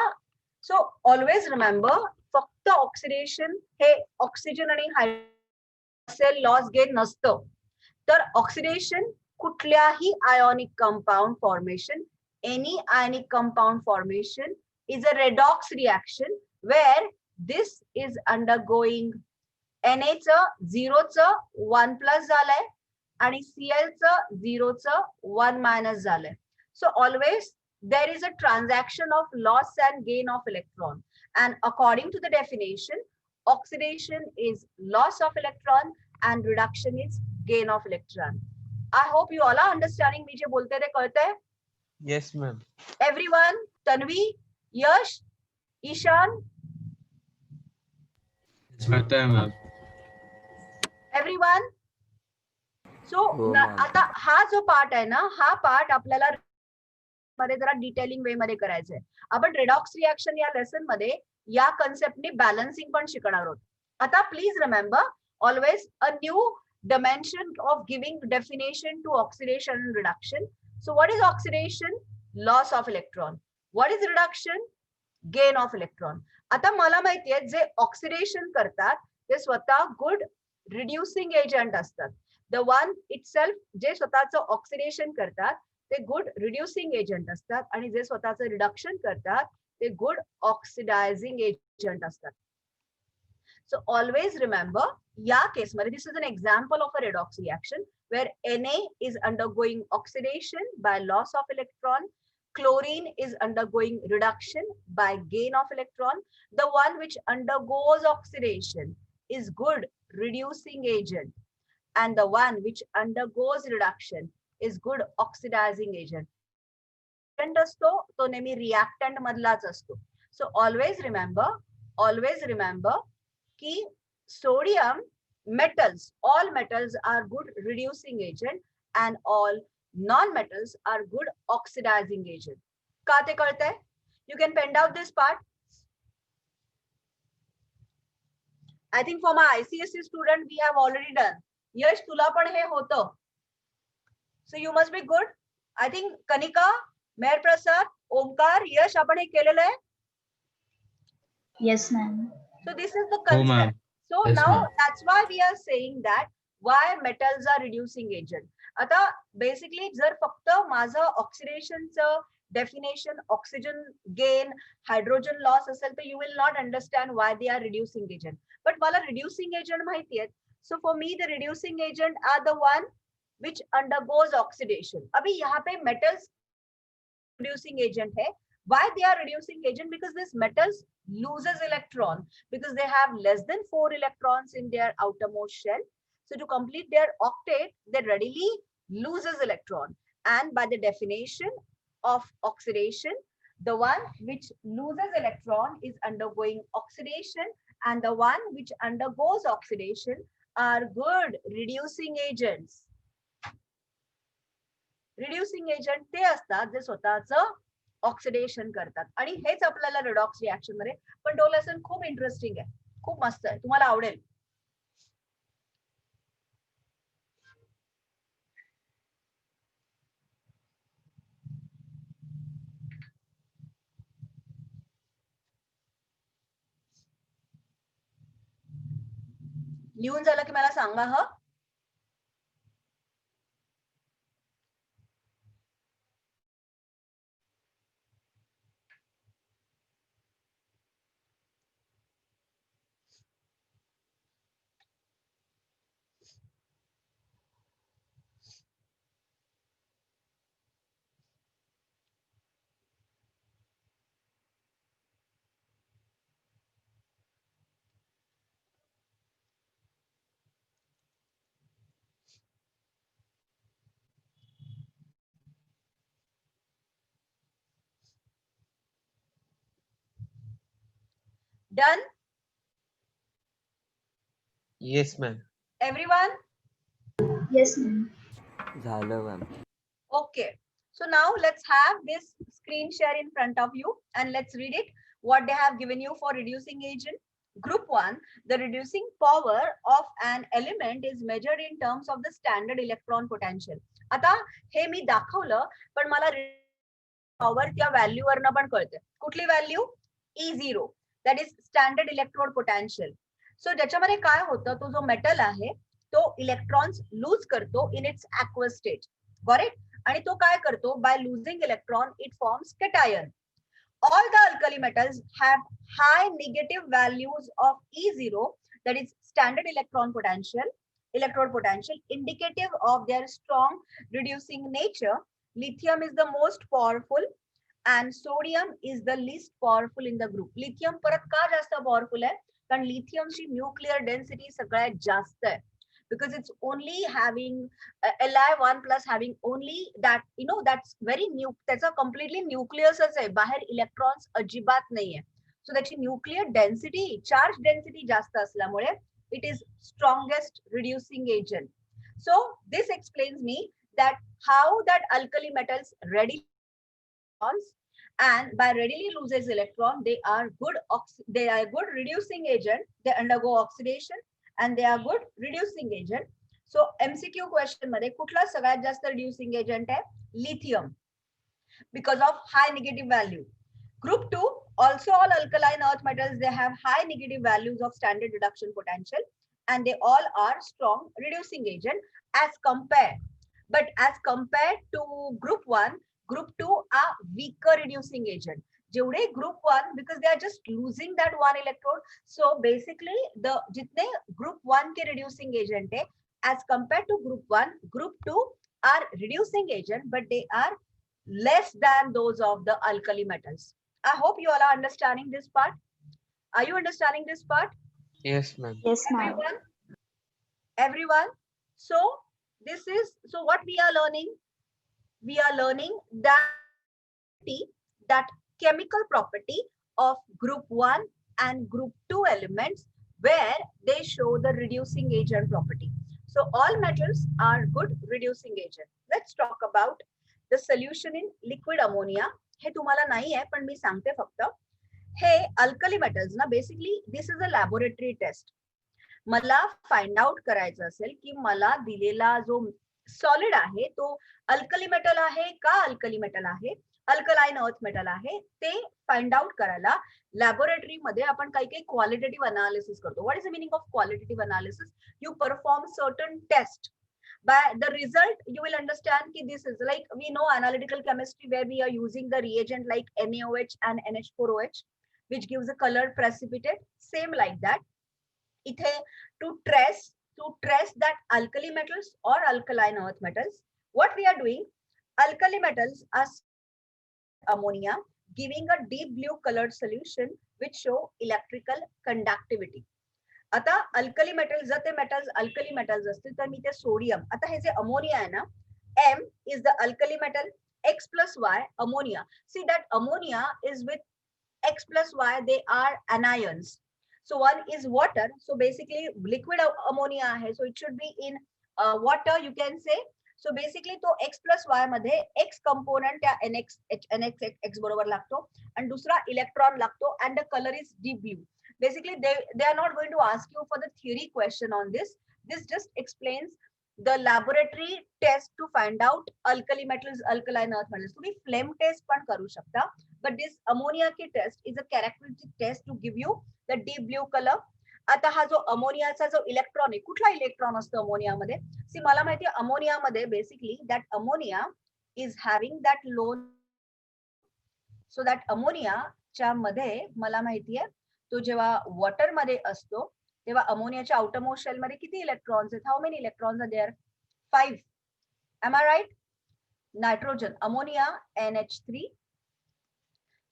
Speaker 1: so always remember, फक्त oxidation हे oxygen आणि hydrogen loss gain नसतं. तर oxidation कुठल्याही ionic compound formation, any ionic compound formation is a redox reaction where this is undergoing Na चं 0 चं 1 plus झालंय आणि Cl चं 0 चं 1 मायनस झालंय. So always there is a transaction of loss and gain of electron, and according to the definition, oxidation is loss of electron and reduction is gain of electron. I hope you all are understanding me je bolte the karte.
Speaker 3: Yes, ma'am.
Speaker 1: Everyone, Tanvi, Yash, Ishan,
Speaker 3: पता है ma'am.
Speaker 1: everyone. So
Speaker 2: हो ma'am.
Speaker 1: आता हा जो part आहे ना, हा part आपल्याला मध्ये जरा डिटेलिंग वे मध्ये करायचंय. आपण रेडॉक्स रिएक्शन या लेसन मध्ये या कन्सेप्टने बॅलन्सिंग पण शिकणार आहोत. आता please remember, always a new dimension of giving definition to oxidation and reduction. So what is oxidation? Loss of electron. What is reduction? Gain of electron. आता मला माहिती आहे, जे ऑक्सिडेशन करतात ते स्वतः गुड रिड्युसिंग एजंट असतात. द वन इटसेल्फ जे स्वतःचं oxidation करतात ते गुड रिड्युसिंग एजंट असतात आणि जे स्वतःचं रिडक्शन करतात ते गुड ऑक्सिडायझिंग एजंट असतात. So always remember, या केस मध्ये this is an example of a redox reaction where Na is undergoing oxidation by loss of electron, chlorine is undergoing reduction by gain of electron. The one which undergoes oxidation is good reducing agent, and the one which undergoes reduction is good oxidizing agent. असतो तो नेहमी reactant मधलाच असतो. So always remember कि sodium metals, all metals are good reducing agent and all non-metals are good oxidizing agent. का ते कळतंय? You can pen out this part. I think for my ICSE student we have already done. Yash, तुला पण हे होतं. So you must be good. I think Kanika, मेहर प्रसाद, ओमकार, यश, आपण हे केलेलं आहे.
Speaker 4: Yes, ma'am.
Speaker 1: So this is the
Speaker 3: Oh, ma'am.
Speaker 1: concept. So
Speaker 3: Yes,
Speaker 1: now
Speaker 3: ma'am.
Speaker 1: that's why we are saying that why metals are reducing agent. आता basically जर फक्त माझं ऑक्सिडेशनचं definition oxygen gain hydrogen loss असेल तर you will not understand why they are reducing agent. But मला reducing agent माहिती आहेत. So for me the reducing agent are the one which undergoes oxidation. अभी यहाँ पे metals reducing agent hai. Why they are reducing agent? Because this metals loses electron because they have less than 4 electrons in their outermost shell. So to complete their octet, they readily loses electron. And by the definition of oxidation, the one which loses electron is undergoing oxidation, and the one which undergoes oxidation are good reducing agents. Reducing agent ते असतात जे स्वतःचं oxidation करतात आणि हेच आपल्याला redox reaction मध्ये. पण तो lesson खूप इंटरेस्टिंग आहे, खूप मस्त आहे, तुम्हाला आवडेल. लिहून झालं की मला सांगा. ह done.
Speaker 3: Yes, ma'am.
Speaker 1: Everyone.
Speaker 4: Yes, ma'am.
Speaker 2: झालं ma'am.
Speaker 1: Okay, so now let's have this screen share in front of you and let's read it. What they have given you for reducing agent. Group 1, the reducing power of an element is measured in terms of the standard electron potential. आता हे मी दाखवलं पण मला power त्या value वरनं पण कळते. कुठली value? E0, that is standard electrode potential. So ज्याच्यामध्ये काय होतं, तो जो मेटल आहे तो इलेक्ट्रॉन्स लूज करतो in its aqueous state. Correct. आणि तो काय करतो, by losing electron it forms cation. All the alkali metals have high negative values of E0, that is standard electrode potential, indicative of their strong reducing nature. Lithium is the most powerful and sodium is the least powerful in the group. Lithium परत का जास्त powerful आहे? कारण lithium ची nuclear density सगळ्यात जास्त आहे. Because it's only having Li1 plus having only that, you know, that's very new. त्याचा completely nucleus आहे, बाहेर electrons अजिबात नाहीये. So त्याची nuclear density, charge density जास्त असल्यामुळे it is strongest reducing agent. So this explains me that how that alkali metals readily and by readily loses electron, they are good reducing agent. They undergo oxidation and they are good reducing agent. So MCQ question मध्ये कुठला सगळ्यात जास्त reducing agent आहे? Lithium, because of high negative value. Group 2, also all alkaline earth metals, they have high negative values of standard reduction potential and they all are strong reducing agent as compared. But as compared to group 1, group 2 are weaker reducing agent. जेवढे group 1, because they are just losing that one electrode. So basically the जितने group 1 के reducing agent है, as compared to group 1, group 2 are reducing agent, but they are less than those of the alkali metals. I hope you all are understanding this part. Are you understanding this part?
Speaker 3: Yes, ma'am.
Speaker 4: Yes, ma'am.
Speaker 1: Everyone. So this is, so what we are learning? We are learning that chemical property of group 1 and group 2 elements where they show the reducing agent property. So all metals are good reducing agent. Let's talk about the solution in liquid ammonia. हे तुम्हाला नाही आहे पण मी सांगते फक्त. हे alkali metals ना, basically this is a laboratory test. मला फाइंड आउट करायचं असेल की मला दिलेला जो सॉलिड आहे तो अल्कली मेटल आहे का अल्कली मेटल आहे, अल्कलाइन अर्थ मेटल आहे ते फाइंड आउट करायला लॅबोरेटरी मध्ये आपण काही काही क्वालिटेटिव्ह अनालिसिस करतो. What is the meaning of qualitative analysis? You perform certain test. By the result, you will understand कि this is like we know analytical chemistry where we are using the reagent like NaOH and NH4OH, which gives a colored precipitate. Same like that. इथे to trace that alkali metals or alkaline earth metals, what we are doing, alkali metals are ammonia giving a deep blue colored solution which show electrical conductivity. आता alkali metal जर ते metals alkali metals असतील तर मी ते sodium, आता हे जे ammonia आहे ना, M is the alkali metal, X plus Y ammonia. See that ammonia is with X plus Y, they are anions. So one is water, so basically liquid ammonia hai, so it should be in water, you can say. So basically तो X plus Y मध्ये X component त्या NX बरोबर लागतो आणि दुसरा electron लागतो and the color is deep blue. Basically they are not going to ask you for the theory question on this. This just explains the laboratory test to find out alkali metals, alkaline earth metals. तुम्ही flame test पण करू शकता, but this ammonia की test is a characteristic test to give you the deep blue color. आता हा जो अमोनियाचा जो electron आहे, कुठला इलेक्ट्रॉन असतो अमोनियामध्ये? सी मला माहिती आहे अमोनियामध्ये basically that ammonia is having that lone, so that अमोनियाच्या मध्ये मला माहिती आहे तो जेव्हा वॉटर मध्ये असतो तेव्हा अमोनियाच्या आउटरमोस्ट शेल मध्ये किती इलेक्ट्रॉन्स आहेत? How many electrons are there? 5. Am I right? Nitrogen, ammonia NH3.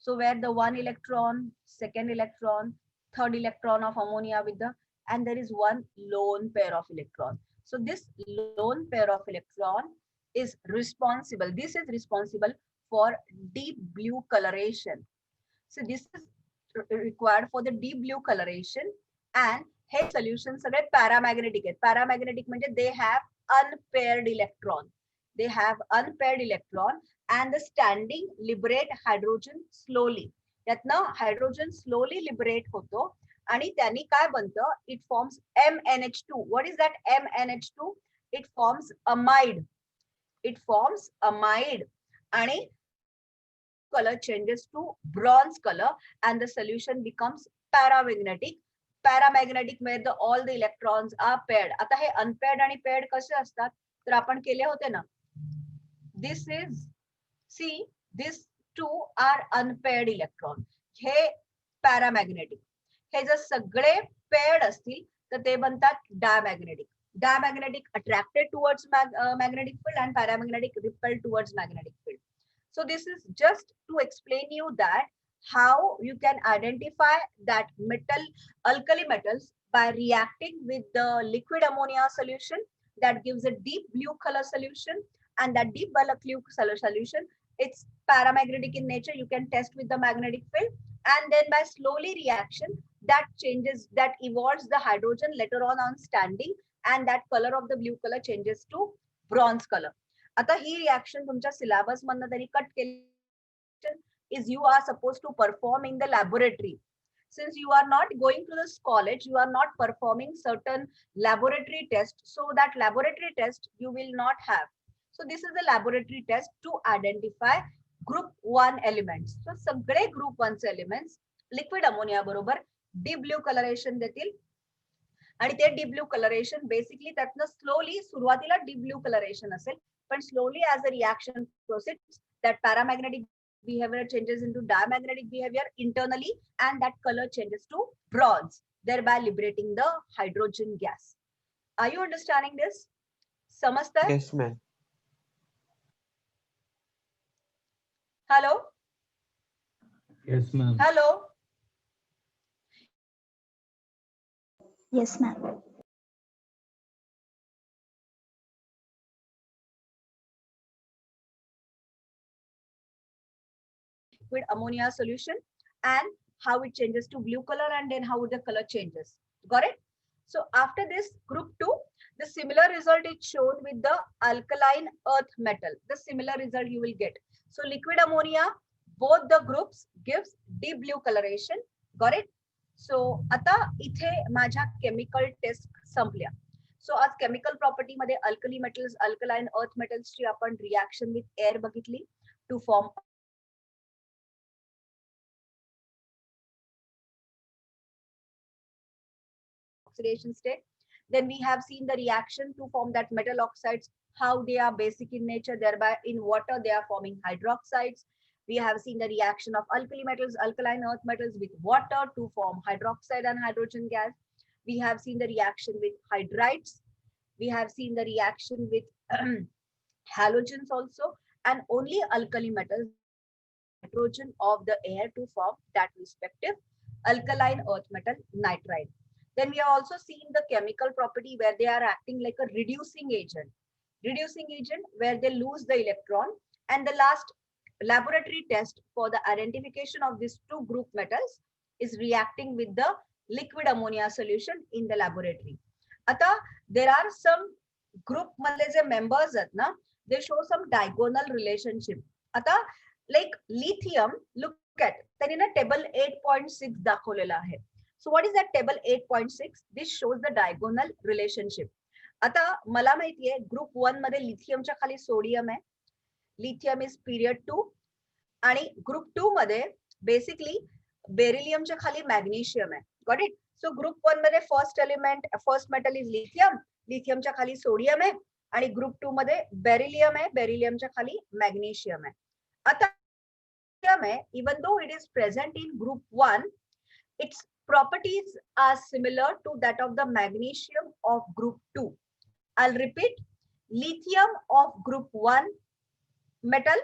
Speaker 1: So where the 1 electron, 2nd electron, 3rd electron of ammonia with the, and there is one lone pair of electron. So this lone pair of electron is responsible. This is responsible for deep blue coloration. So this is required for the deep blue coloration, and हे solution सगळे paramagnetic आहेत. Paramagnetic म्हणजे they have unpaired electron. They have unpaired electron and the standing liberate hydrogen slowly. यातनं hydrogen slowly liberate होतो आणि त्यांनी काय बनतं? It forms MnH2. What is that MnH2? It forms amide. It forms amide आणि color changes to bronze color and the solution becomes paramagnetic. Paramagnetic where the all the electrons are paired. आता हे unpaired आणि paired कसे असतात तर आपण केले होते ना. This is, see, these two are unpaired electron. Hey paramagnetic. हे जर सगळे paired असतील तर ते बनतात diamagnetic. Diamagnetic attracted towards magnetic field and paramagnetic repelled towards magnetic field. So this is just to explain you that how you can identify that metal, alkali metals by reacting with the liquid ammonia solution that gives a deep blue color solution, and that deep blue color solution, it's paramagnetic in nature. You can test with the magnetic field, and then by slowly reaction that changes, that evolves the hydrogen later on standing, and that color of the blue color changes to bronze color. आता ही reaction तुमच्या syllabus मधनं त्यांनी cut केली is you are supposed to perform in the laboratory. Since you are not going to this college, you are not performing certain laboratory test, so that laboratory test you will not have. So this is the laboratory test to identify group 1 elements. So सगळे group 1 चे elements liquid ammonia बरोबर deep blue coloration देतील आणि ते deep blue coloration basically त्यातनं slowly सुरुवातीला deep blue coloration असेल, but slowly as the reaction proceeds, that paramagnetic behavior changes into diamagnetic behavior internally, and that color changes to bronze, thereby liberating the hydrogen gas. Are you understanding this? समजतंय?
Speaker 3: Yes, ma'am.
Speaker 1: Hello?
Speaker 6: Yes, ma'am.
Speaker 1: Hello?
Speaker 4: Yes, ma'am.
Speaker 1: With ammonia solution and how it changes to blue color, and then how the color changes. Got it? So after this group 2, the similar result is shown with the alkaline earth metal. The similar result you will get. So liquid ammonia, both the groups gives deep blue coloration. Got it? So आता इथे माझ्या chemical test संपल्या. So आज chemical property मध्ये alkali metals, alkaline earth metals ची आपण reaction with air बघितली to form oxidation state. Then we have seen the reaction to form that metal oxides, how they are basic in nature, thereby in water they are forming hydroxides. We have seen the reaction of alkali metals, alkaline earth metals with water to form hydroxide and hydrogen gas. We have seen the reaction with hydrides. We have seen the reaction with halogens also, and only alkali metals, nitrogen of the air to form that respective alkaline earth metal nitride. Then we have also seen the chemical property where they are acting like a reducing agent where they lose the electron. And the last laboratory test for the identification of these two group metals is reacting with the liquid ammonia solution in the laboratory. Ata there are some group madle je members आहेत ना, they show some diagonal relationship. Ata like lithium, look at त्यांनी ना table 8.6 दाखवलेला आहे. So what is that table 8.6? This shows the diagonal relationship. आता मला माहितीये group 1 मध्ये लिथियमच्या खाली सोडियम आहे, लिथियम इज पिरियड 2, आणि ग्रुप 2 मध्ये बेसिकली बेरिलियमच्या खाली मॅग्नेशियम आहे. Got it? सो ग्रुप 1 मध्ये फर्स्ट मेटल इज लिथियम, लिथियमच्या खाली सोडियम आहे, आणि ग्रुप 2 मध्ये बेरिलियम आहे, बेरिलियमच्या खाली मॅग्नेशियम आहे. आता even though it is present in group 1, its properties are similar to that of the magnesium of group 2. I'll repeat, lithium of group 1 metal,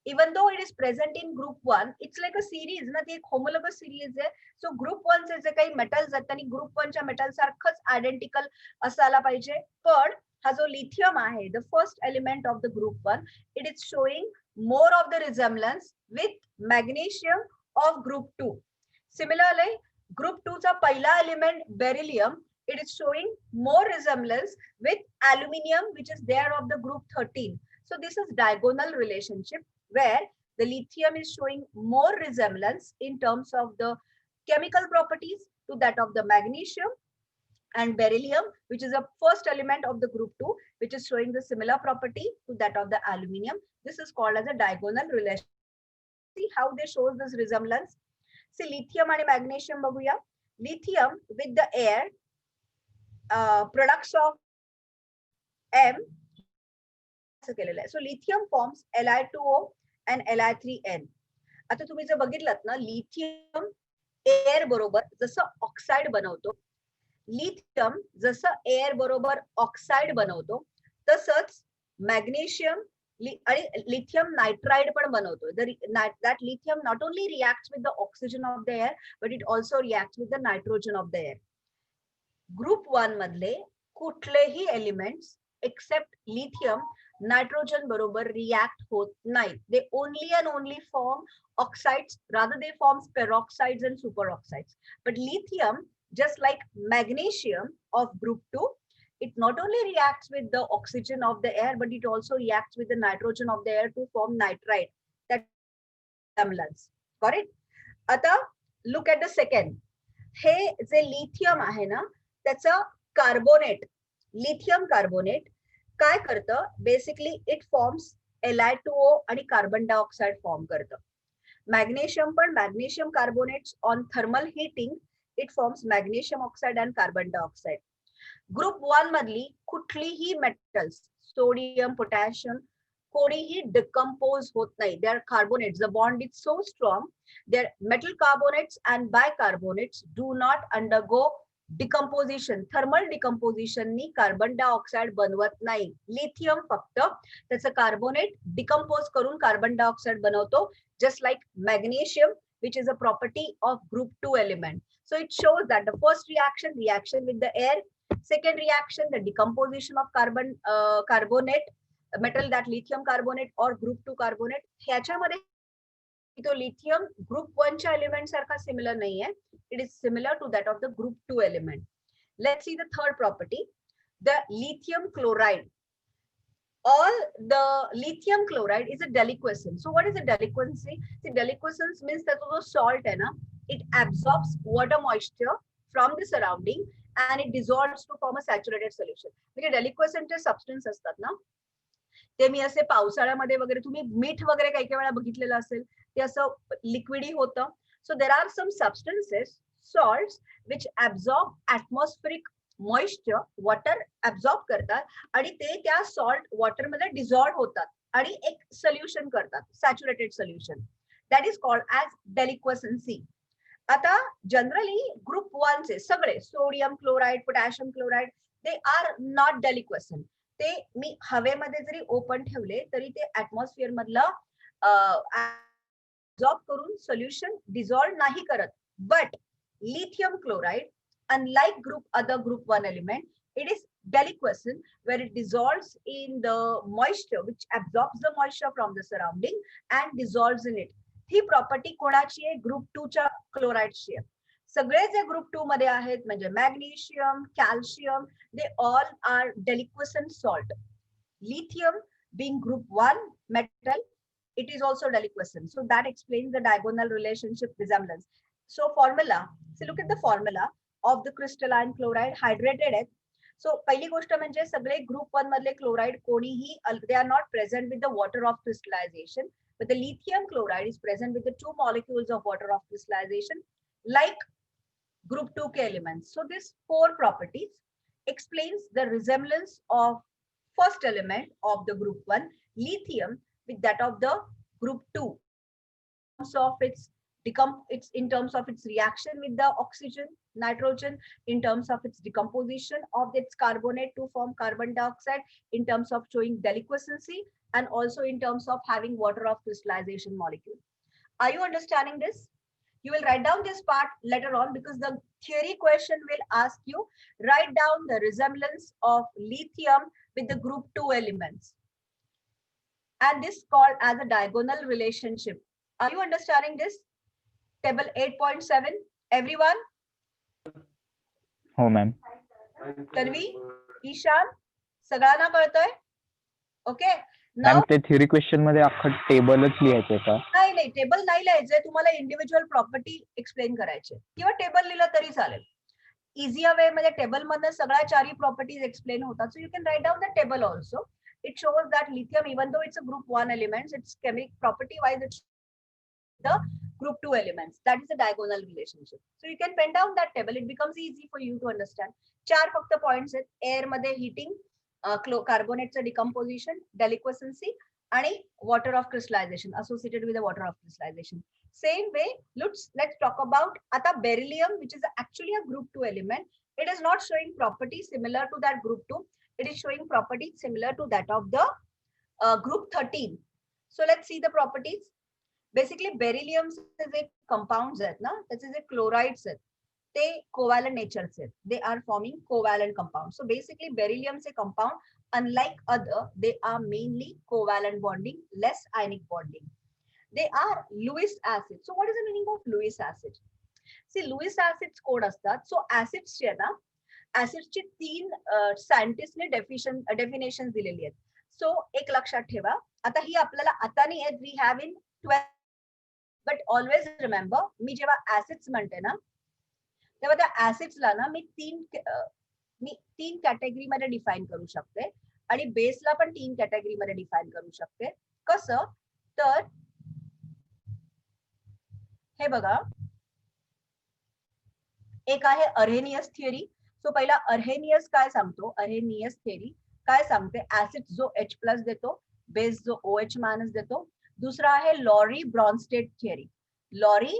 Speaker 1: even though it is present in group 1, it's like a series ना, ती एक homologous series आहे. So group 1 चे जे काही metals आहेत त्यांनी group 1 च्या metal सारखंच identical असायला पाहिजे. पण हा जो lithium आहे, the first element of the group 1, it is showing more of the resemblance with magnesium of group 2. Similarly, group 2 चा पहिला element beryllium, it is showing more resemblance with aluminium, which is there of the group 13. So this is diagonal relationship where the lithium is showing more resemblance in terms of the chemical properties to that of the magnesium, and beryllium, which is a first element of the group 2, which is showing the similar property to that of the aluminium. This is called as a diagonal relation. See how they show this resemblance. See lithium and magnesium baguya. Lithium with the air, products of M. So lithium forms Li2O and Li3N. आता तुम्ही जर बघितलात ना, lithium air बरोबर जसं oxide बनवतो, lithium जसं air बरोबर ऑक्साइड बनवतो, तसंच मॅग्नेशियम आणि लिथियम नायट्राइड पण बनवतो. That lithium not only reacts with the oxygen of the air, but it also reacts with the nitrogen of the air. Group 1 मधले कुठलेही एलिमेंट्स एक्सेप्ट लिथियम नायट्रोजन बरोबर react होत नाहीत. They only and only form oxides, rather they form peroxides and superoxides. But lithium, just like magnesium of group 2, it not only reacts with the oxygen of the air, but it also reacts with the nitrogen of the air to form nitride. That resemblance. Got it? आता look at the second. हे जे lithium आहे ना, त्याचं carbonate, lithium carbonate काय करतं? Basically it forms Li2O आणि carbon dioxide form करतं. मॅग्नेशियम पण, magnesium carbonates on thermal heating it forms magnesium oxide and carbon dioxide. Group 1 मधली कुठलीही मेटल्स, सोडियम, पोटॅशियम, कोणीही डिकम्पोज होत नाही. They are carbonates. The bond is so strong. Their metal carbonates and bicarbonates do not undergo decomposition. Thermal decomposition नी carbon dioxide बनवत नाही. Lithium फक्त त्याचं कार्बोनेट डिकम्पोज करून कार्बन डायऑक्साइड बनवतो, just like magnesium, which is a property of group 2 element. So it shows that the first reaction with the air, second reaction, the decomposition of carbonate metal, that lithium carbonate or group 2 carbonate. ह्याच्यामध्ये तो lithium group 1 च्या element सारखा similar नाही आहे. It is similar to that of the group 2 element. Let's see the third property, the lithium chloride. All the lithium chloride is a deliquescent. So what is a deliquescency? The deliquescence means that the salt hai na, it absorbs water moisture from the surrounding and it dissolves to form a saturated solution. म्हणजे deliquescent substance असतात ना, ते मी असे पावसाळ्यामध्ये वगैरे तुम्ही मीठ वगैरे काही काही वेळा बघितलेलं असेल, ते असं लिक्विडी होतं. So there are some substances, salts which absorb atmospheric moisture, water absorb करतात आणि ते त्या salt water मध्ये dissolve होतात आणि एक solution करतात, saturated solution. That is called as deliquescency. आता जनरली ग्रुप 1 चे सगळे sodium chloride, potassium chloride, they are not deliquescent. ते मी हवेमध्ये जरी ओपन ठेवले तरी ते ऍटमॉस्फिअर मधलं ऍब्सॉर्ब करून सोल्युशन डिझॉल्व नाही करत. But lithium chloride, unlike other group 1 element, it is deliquescent where it dissolves in the moisture, which absorbs the moisture from the surrounding and dissolves in it. He property कोणाची आहे? Group 2 च्या क्लोराइडची आहे. सगळे जे group 2 मध्ये आहेत म्हणजे magnesium, calcium, they all are deliquescent salt. Lithium being group 1 metal, it is also deliquescent. So that explains the diagonal relationship resemblance. So formula, so look at the formula of the crystalline chloride. Hydrated आहे. So पहिली गोष्ट म्हणजे सगळे group 1 मधले chloride कोणीही, they are not present with the water of crystallization, but the lithium chloride is present with the 2 molecules of water of crystallization like group 2 के elements. So this 4 properties explains the resemblance of first element of the group 1 lithium with that of the group 2 in terms of in terms of its reaction with the oxygen, nitrogen, in terms of its decomposition of its carbonate to form carbon dioxide, in terms of showing deliquescency, and also in terms of having water of crystallization molecule. Are you understanding this? You will write down this part later on because the theory question will ask you, write down the resemblance of lithium with the group 2 elements. And this is called as a diagonal relationship. Are you understanding this? Table 8.7, everyone?
Speaker 5: हो ma'am.
Speaker 1: Tanvi, Ishan, सगळ्यांना कळतंय? Okay.
Speaker 5: Ma'am ते theory question मध्ये अख्खं टेबलच लिहायचंय का?
Speaker 1: नाही, table नाही लिहायचंय, तुम्हाला इंडिव्हिज्युअल प्रॉपर्टी एक्सप्लेन करायचे किंवा टेबल लिहिलं तरी चालेल. इझियर वे मध्ये टेबल मधनं सगळ्या 4 प्रॉपर्टीज एक्सप्लेन होतात. So you can write down the table also. It shows that lithium, even though it's a group 1 elements, it's chemical property wise it's the group 2 elements. That is a diagonal relationship. So you can pen down that table. It becomes easy for you to understand. 4 फक्त points आहेत. Air मध्ये heating, carbonate decomposition, deliquescency, आणि water of crystallization associated with the water of crystallization. Same way, let's talk about आता beryllium, which is actually a group 2 element. It is not showing properties similar to that group 2. It is showing properties similar to that of the group 13. So let's see the properties. Basically beryllium J compounds आहेत ना, त्याचे जे chlorides आहेत ते covalent नेचरचे आहेत. They are forming covalent compound. So basically बेरिलियमचे compound, unlike other, they are mainly covalent bonding, less ionic bonding. They are Lewis acid. So what is the meaning of Lewis acid? See, Lewis acids कोड असतात. So ऍसिड्सचे ना, ऍसिड्सची 3 सायंटिस्टने definition दिलेली आहेत. सो एक लक्षात ठेवा, आता ही आपल्याला आता नाही आहेत, we have in 12. But always remember, मी जेव्हा ऍसिड्स म्हणते ना तेव्हा त्या ऍसिड्सला ना मी 3 कॅटेगरी मध्ये डिफाईन करू शकते आणि बेसला पण 3 कॅटेगरी मध्ये डिफाईन करू शकते. कसं तर हे बघा, एक आहे अर्हेनियस थिअरी. सो पहिला अर्हेनियस काय सांगतो, अर्हेनियस थिअरी काय सांगते, ऍसिड जो H+ देतो, बेस जो OH- देतो. दूसरा है Lowry Bronsted theory. Lowry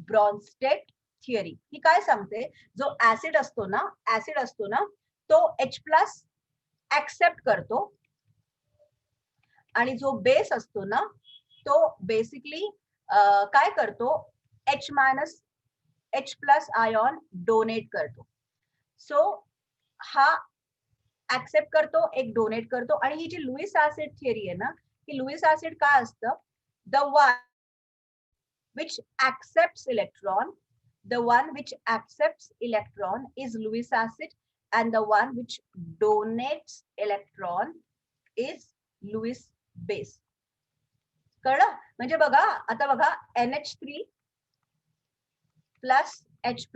Speaker 1: Bronsted theory ही काय सांगते, जो ऍसिड असतो ना तो H+ ऍक्सेप्ट करतो आणि जो बेस असतो ना तो बेसिकली काय करतो, H+ आयॉन डोनेट करतो. सो हा ऍक्सेप्ट करतो, एक डोनेट करतो. आणि ही जी लुईस ऍसिड थिअरी आहे ना, की लुईस ऍसिड काय असतं, the one which accepts electron is Lewis acid, and the one which donates electron is Lewis base. कळलं? म्हणजे बघा, आता बघा, NH3 प्लस H+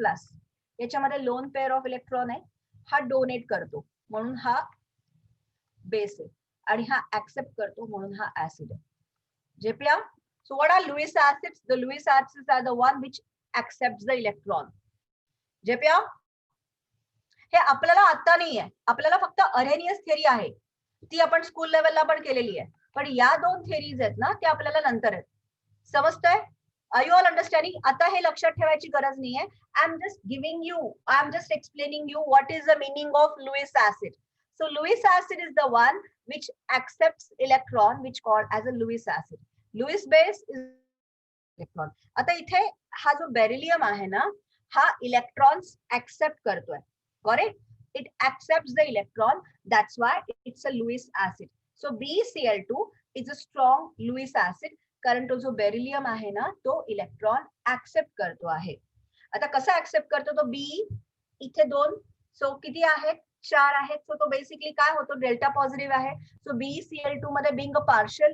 Speaker 1: याच्यामध्ये लोन पेअर ऑफ इलेक्ट्रॉन आहे, हा डोनेट करतो म्हणून हा बेस आहे, आणि हा ऍक्सेप्ट करतो म्हणून हा ऍसिड आहे. जेपिया, so what are Lewis acids? The Lewis acids are the one which accepts the electron. जेपिया, हे आपल्याला आता नाही आहे, आपल्याला फक्त अरेनियस थिअरी आहे, ती आपण स्कूल लेवलला पण केलेली आहे, पण या दोन थिअरीज आहेत ना त्या आपल्याला नंतर आहेत. समजतंय? Are you all understanding? आता हे लक्षात ठेवायची गरज नाहीये. I am just explaining you what is the meaning of Lewis acid. So Lewis acid is the one which accepts electron, which called as a Lewis acid. Lewis base is electron. आता इथे हा जो beryllium आहे ना, हा electrons accept करतोय. Correct? It accepts the electron. That's why it's a Lewis acid. So BeCl2 is a strong Lewis acid. कारण तो जो बेरिलियम आहे ना, तो इलेक्ट्रॉन एक्सेप्ट करतो आहे. आता कसा एक्सेप्ट करतो तो? बी इथे 2, सो किती आहेत? 4 आहेत. सो तो बेसिकली काय होतो? डेल्टा पॉझिटिव्ह आहे. सो BeCl2 मध्ये being a partial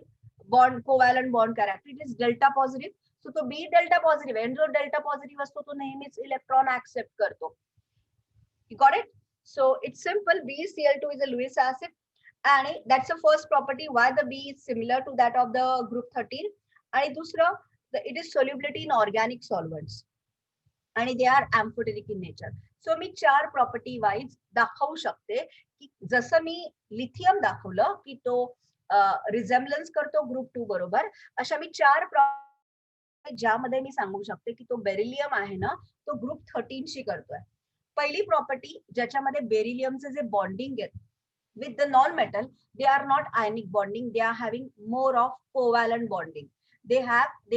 Speaker 1: bond, covalent bond character, it is delta positive. So तो बी डेल्टा पॉझिटिव्ह आहे, आणि जो डेल्टा पॉझिटिव्ह असतो तो नेहमीच इलेक्ट्रॉन एक्सेप्ट करतो. You got it? So it's simple. BeCl2 is a Lewis acid, and that's the first property why the B is similar to that of the group 13. आणि दुसरं, it is solubility in organic solvents, आणि they are amphoteric in nature. So me 4 property wise दाखवू शकते की जसं मी lithium दाखवलं की तो रिझेम्बलन्स करतो ग्रुप 2 बरोबर, अशा मी 4 ज्यामध्ये मी सांगू शकते की तो बेरिलियम आहे ना, तो ग्रुप 13 शी करतोय. पहिली प्रॉपर्टी ज्याच्यामध्ये बेरिलियमचे जे बॉन्डिंग आहेत with the non-metal, they are not ionic bonding, they are having more of covalent bonding. They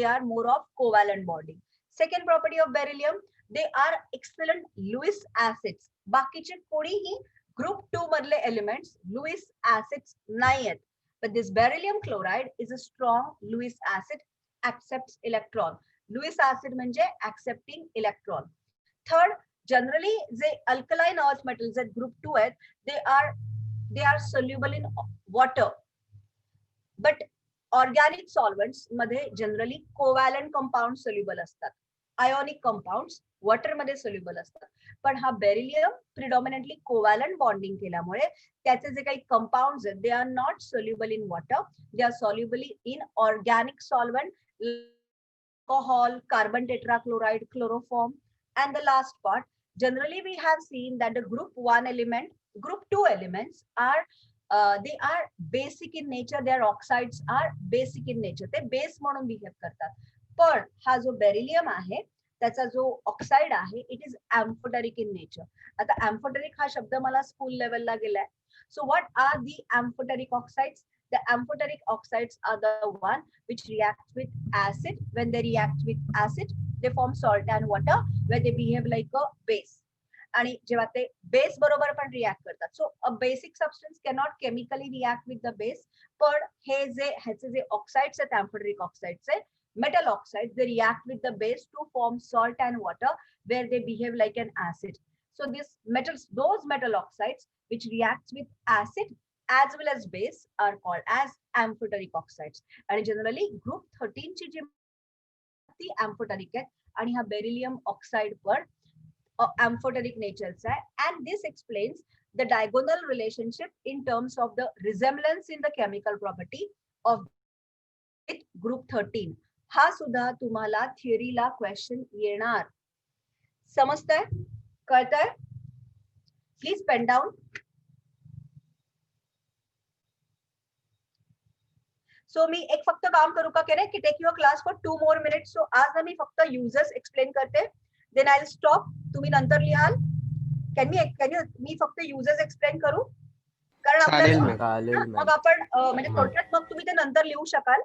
Speaker 1: are more of covalent bonding. Second property of beryllium, they are excellent Lewis acids. बाकीचे कोणीही group 2 मधले elements Lewis acids नाही आहेत. But this beryllium chloride is a strong Lewis acid, accepts electron. Lewis acid म्हणजे accepting electron. Third, generally J alkaline earth metals at group 2 आहेत, they are soluble in water. But organic solvents मध्ये generally covalent compound soluble असतात, ionic compounds water मध्ये soluble असतात. पण हा beryllium प्रिडॉमिनेंटली covalent bonding केल्यामुळे त्याचे जे काही कंपाऊंड्स आहेत, they are not soluble in water, they are soluble in organic solvent, alcohol, carbon tetrachloride, chloroform. And the last part, generally we have seen that the group 1 element, group 2 elements are they are basic in nature, their oxides are basic in nature, ते base म्हणून behave करतात. पण हा जो beryllium आहे त्याचा जो oxide आहे, it is amphoteric in nature. आता एम्फोटेरिक हा शब्द मला स्कूल लेवलला गेलाय. So what are the amphoteric oxides? The amphoteric oxides are the one which reacts with acid. When they react with acid, they form salt and water, where they behave like a base. आणि जेव्हा ते base बरोबर पण react करतात. So a basic substance cannot chemically react with the base. पण हे जे ह्याचे जे ऑक्साइड्स आहेत, एम्फोटेरिक ऑक्साइड्सचे metal oxides, they react with the base to form salt and water, where they behave like an acid. So those metal oxides which reacts with acid as well as base are called as amphoteric oxides. And generally group 13 ची जी ती amphoteric आहे, आणि हा beryllium oxide पण amphoteric nature's आहे. And this explains the diagonal relationship in terms of the resemblance in the chemical property of with group 13. हा सुद्धा तुम्हाला थिअरीला क्वेश्चन येणार. समजतंय? कळतंय? Please pen down. सो मी एक फक्त काम करू का केले की take your class for 2 more minutes. So आज ना मी फक्त युजर्स एक्सप्लेन करते, देन आय विल स्टॉप. तुम्ही नंतर लिहाल. मी फक्त युजर्स एक्सप्लेन करू, कारण आपल्याला मग आपण म्हणजे थोडक्यात मग तुम्ही ते नंतर लिहू शकाल.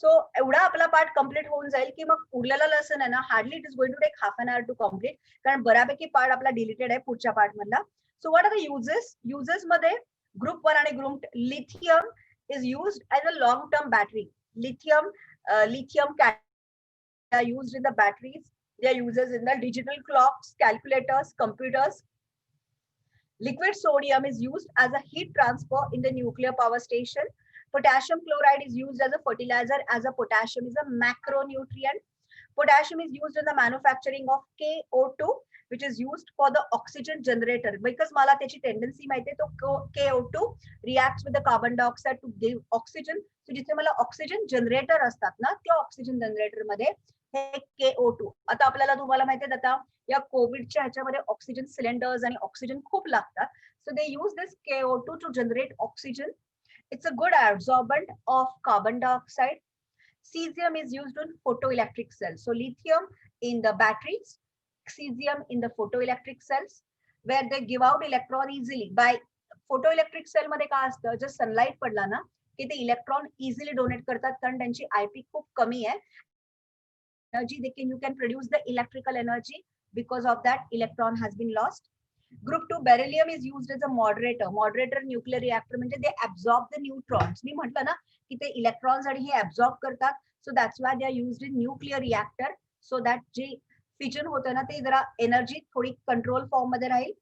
Speaker 1: सो एवढा आपला पार्ट कम्प्लीट होऊन जाईल की मग उरलेला लेसन आहे ना, hardly it is going to take half an hour to complete, कारण बऱ्यापैकी पार्ट आपला डिलीटेड आहे पुढच्या पार्ट मधला. So what are the uses मध्ये ग्रुप 1 आणि group lithium is used as a long term battery. Lithium are used in the batteries. They are used in the digital clocks, calculators, computers. Liquid sodium is used as a heat transfer in the nuclear power station. Potassium chloride is used as a fertilizer, as a potassium is a macronutrient. Potassium is used in the manufacturing of KO2, which is used for the oxygen generator. Because मला त्याची tendency माहिती आहे, तो KO2 reacts with the carbon dioxide to give oxygen. So जिथे मला oxygen generator असतात ना, त्या ऑक्सिजन जनरेटर मध्ये हे KO2. आता आपल्याला तुम्हाला माहिती आहे आता या कोविडच्या ह्याच्यामध्ये ऑक्सिजन सिलेंडर्स आणि ऑक्सिजन खूप लागतात. So they use this KO2 to generate oxygen. It's a good absorbent of carbon dioxide. Cesium is used in photoelectric cells. So lithium in the batteries, cesium in the photoelectric cells, where they give out electron easily. By photoelectric cell मध्ये काय असतं, जर sunlight पडला ना की ते electron easily donate करतात कारण त्यांची IP खूप कमी आहे. Energy you can produce the electrical energy. Because of that, electron has been lost. Group 2 beryllium is used as a moderator. Moderator nuclear reactor म्हणजे they absorb the neutrons. मी म्हटलं ना की ते electrons आणि हे absorb करतात. So that's why they are used in nuclear reactor. So that J fission होतं ना ते जरा energy थोडी control form मध्ये राहील.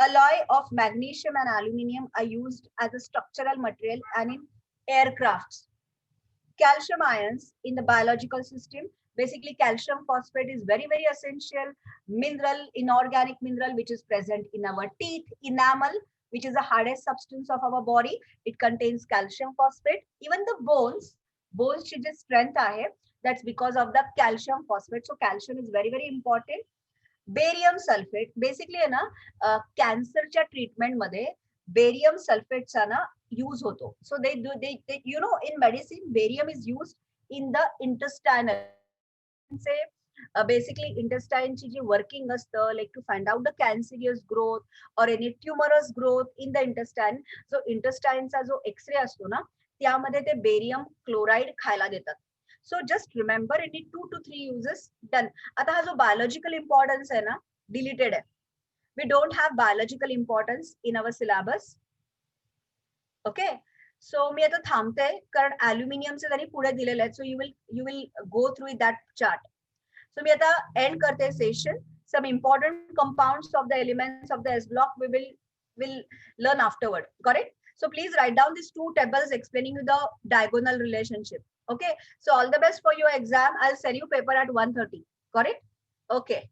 Speaker 1: Alloy of magnesium and aluminium are used as a structural material and in aircrafts. Calcium ions in the biological system. Basically, calcium phosphate is very, very essential mineral, inorganic mineral, which is present in our teeth, enamel, which is the hardest substance of our body. It contains calcium phosphate. Even the bones ची जी strength आहे, that's because of the calcium phosphate. So calcium is very, very important. Barium sulfate, basically आहे ना कॅन्सरच्या treatment मध्ये barium सल्फेटचा ना use होतो. So they you know in medicine barium is used in the intestinal. Say basically intestine ची जी working असतं like to find out the cancerous growth or any tumorous growth in the intestine. So intestine चा जो x ray असतो ना त्यामध्ये ते barium chloride खायला देतात. So just remember any 2 to 3 uses done. आता हा जो biological importance आहे ना deleted आहे. We don't have biological importance in our syllabus. Okay. So मी आता थांबते कारण अल्युमिनियमचे जरी पुढे दिलेले आहेत. So you will go through that chart. So मी आता end करते session. Some important compounds of the elements of the S block we will learn afterward. Correct? So please write down these 2 tables explaining you the diagonal relationship. Okay. So all the best for your exam. I'll send you paper at 1:30. Correct? Okay.